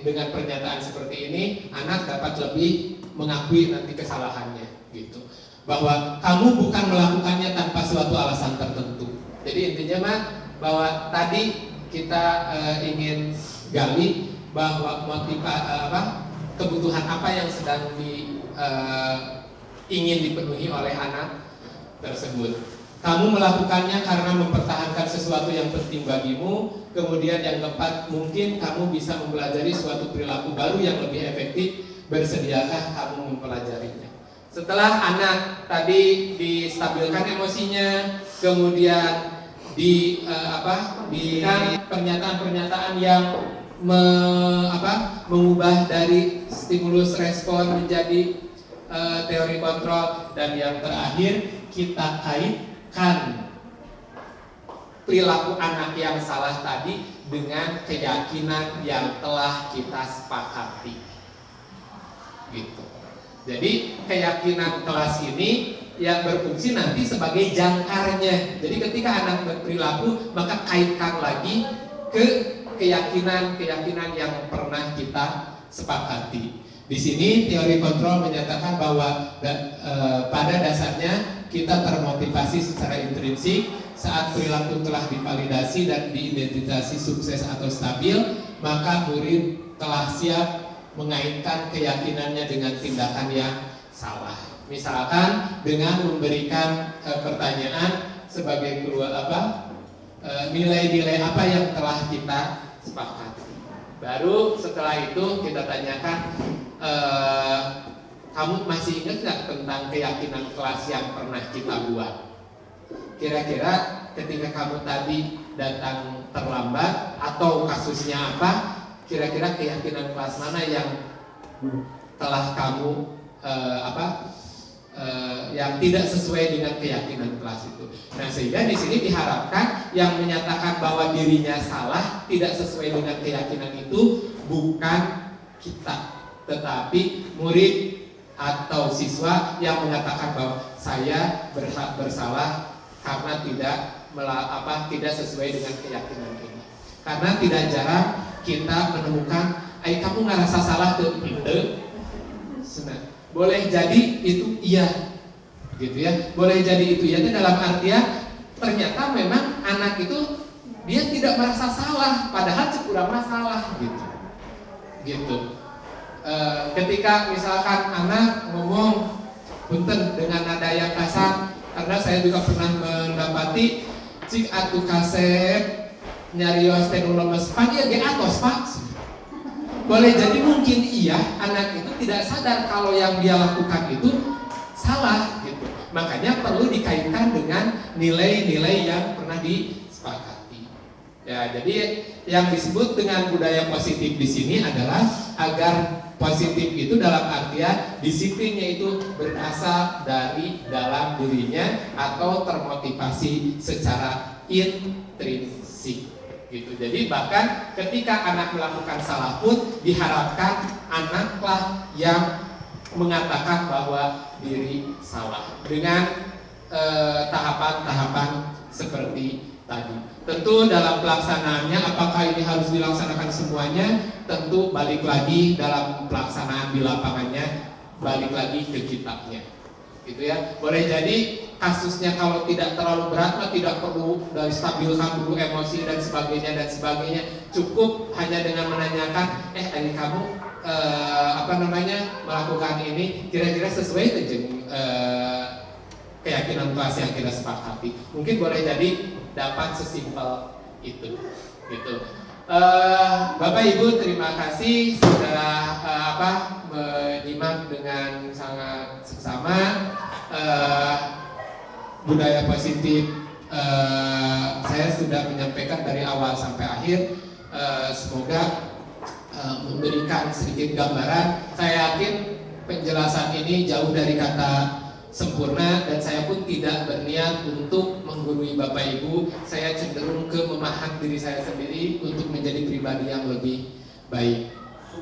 dengan pernyataan seperti ini, anak dapat lebih mengakui nanti kesalahannya, gitu. Bahwa kamu bukan melakukannya tanpa suatu alasan tertentu. Jadi intinya mah bahwa tadi kita ingin gali bahwa kebutuhan apa yang sedang ingin dipenuhi oleh anak tersebut. Kamu melakukannya karena mempertahankan sesuatu yang penting bagimu. Kemudian yang keempat, mungkin kamu bisa mempelajari suatu perilaku baru yang lebih efektif. Bersediakah kamu mempelajarinya? Setelah anak tadi distabilkan emosinya, kemudian pernyataan-pernyataan yang mengubah dari stimulus respon menjadi teori kontrol, dan yang terakhir kita kaitkan perilaku anak yang salah tadi dengan keyakinan yang telah kita sepakati. Gitu. Jadi keyakinan kelas ini yang berfungsi nanti sebagai jangkarnya. Jadi ketika anak berperilaku, maka kaitkan lagi ke keyakinan yang pernah kita sepakati. Di sini teori kontrol menyatakan bahwa pada dasarnya kita termotivasi secara intrinsik saat perilaku telah divalidasi dan diidentifikasi sukses atau stabil, maka murid telah siap mengaitkan keyakinannya dengan tindakan yang salah. Misalkan dengan memberikan pertanyaan sebagai nilai-nilai apa yang telah kita sepakati. Baru setelah itu kita tanyakan, kamu masih ingat nggak tentang keyakinan kelas yang pernah kita buat? Kira-kira ketika kamu tadi datang terlambat atau kasusnya apa, kira-kira keyakinan kelas mana yang telah kamu yang tidak sesuai dengan keyakinan kelas itu. Nah, sehingga di sini diharapkan yang menyatakan bahwa dirinya salah, tidak sesuai dengan keyakinan itu bukan kita, tetapi murid atau siswa yang mengatakan bahwa saya bersalah karena tidak sesuai dengan keyakinan ini. Karena tidak jarang kita menemukan, kamu ngerasa salah tuh, boleh jadi itu iya, gitu ya. Boleh jadi itu iya itu dalam artian ternyata memang anak itu dia tidak merasa salah, padahal kurang masalah, gitu. Ketika misalkan anak ngomong punten dengan nada yang kasar, karena saya juga pernah mendapati cik atu kasep nyarios teh lemes panggil ge atos pak. Boleh jadi mungkin iya anak itu tidak sadar kalau yang dia lakukan itu salah, gitu. Makanya perlu dikaitkan dengan nilai-nilai yang pernah disepakati. Ya, jadi yang disebut dengan budaya positif di sini adalah agar positif itu dalam artian disiplinnya itu berasal dari dalam dirinya atau termotivasi secara intrinsik, gitu. Jadi bahkan ketika anak melakukan salah pun diharapkan anaklah yang mengatakan bahwa diri salah dengan tahapan-tahapan seperti tadi. Tentu dalam pelaksanaannya apakah ini harus dilaksanakan semuanya? Tentu balik lagi dalam pelaksanaan di lapangannya, balik lagi ke kitabnya, gitu ya. Boleh jadi kasusnya kalau tidak terlalu berat, tidak perlu dari stabilkan dulu emosi dan sebagainya. Cukup hanya dengan menanyakan, adik kamu melakukan ini kira-kira sesuai dengan keyakinan kelas yang kita sepakati. Mungkin boleh jadi dapat sesimpel itu, gitu. Bapak Ibu terima kasih sudah menyimak dengan sangat seksama. Budaya positif saya sudah menyampaikan dari awal sampai akhir. Semoga memberikan sedikit gambaran. Saya yakin penjelasan ini jauh dari kata sempurna dan saya pun tidak berniat untuk menggurui Bapak Ibu. Saya cenderung ke memahami diri saya sendiri untuk menjadi pribadi yang lebih baik.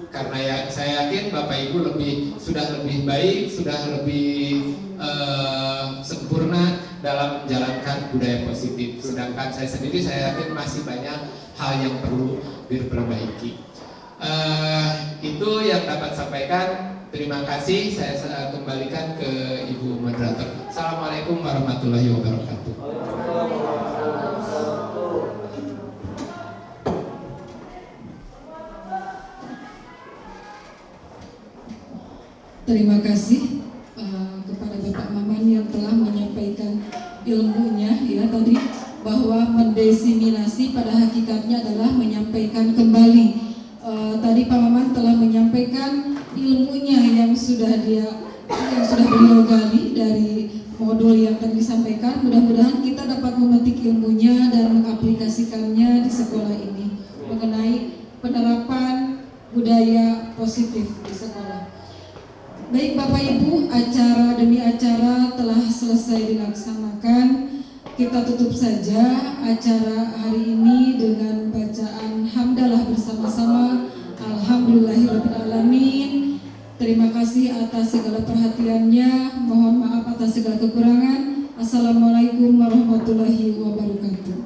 Karena ya saya yakin Bapak Ibu sudah lebih baik, sudah lebih sempurna dalam menjalankan budaya positif. Sedangkan saya sendiri saya yakin masih banyak hal yang perlu diperbaiki. Itu yang dapat sampaikan. Terima kasih. Saya kembalikan ke Ibu Moderator. Assalamualaikum warahmatullahi wabarakatuh. Terima kasih kepada Bapak Maman yang telah menyampaikan ilmunya mendesimasi pada hakikatnya adalah menyampaikan kembali. Tadi Pak Maman telah menyampaikan ilmunya yang sudah beliau gali dari modul yang tadi disampaikan. Mudah-mudahan kita dapat memetik ilmunya dan mengaplikasikannya di sekolah ini mengenai penerapan budaya positif di sekolah. Baik Bapak Ibu, acara demi acara telah selesai dilaksanakan. Kita tutup saja acara hari ini dengan bacaan hamdalah bersama-sama. Alhamdulillahirrahmanirrahim. Terima kasih atas segala perhatiannya. Mohon maaf atas segala kekurangan. Assalamualaikum warahmatullahi wabarakatuh.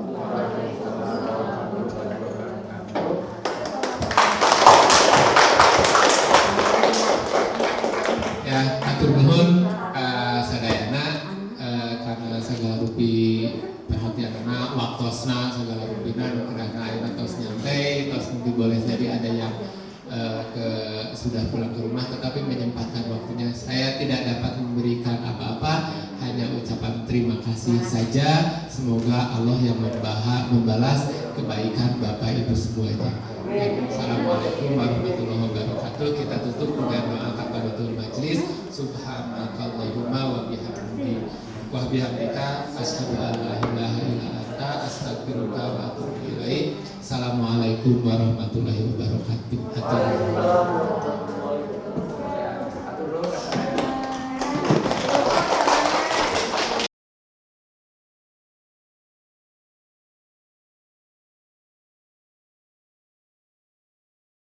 Ya, atur nuhun sadayana karena segala rupi perhatianna waktosna segala rupina nu kerana ayeuna tos nyantai, tos mungkin boleh jadi ada yang sudah pulang ke rumah tetapi menyempatkan waktunya. Saya tidak dapat memberikan apa-apa, hanya ucapan terima kasih saja. Semoga Allah yang membalas kebaikan Bapak Ibu semuanya. Assalamualaikum warahmatullahi wabarakatuh. Kita tutup dengan doa kafaratul majelis. Subhanakallahumma wa bihamdika asyhadu an la ilaha illa anta astaghfiruka wa atubu ilaik. Assalamualaikum warahmatullahi wabarakatuh.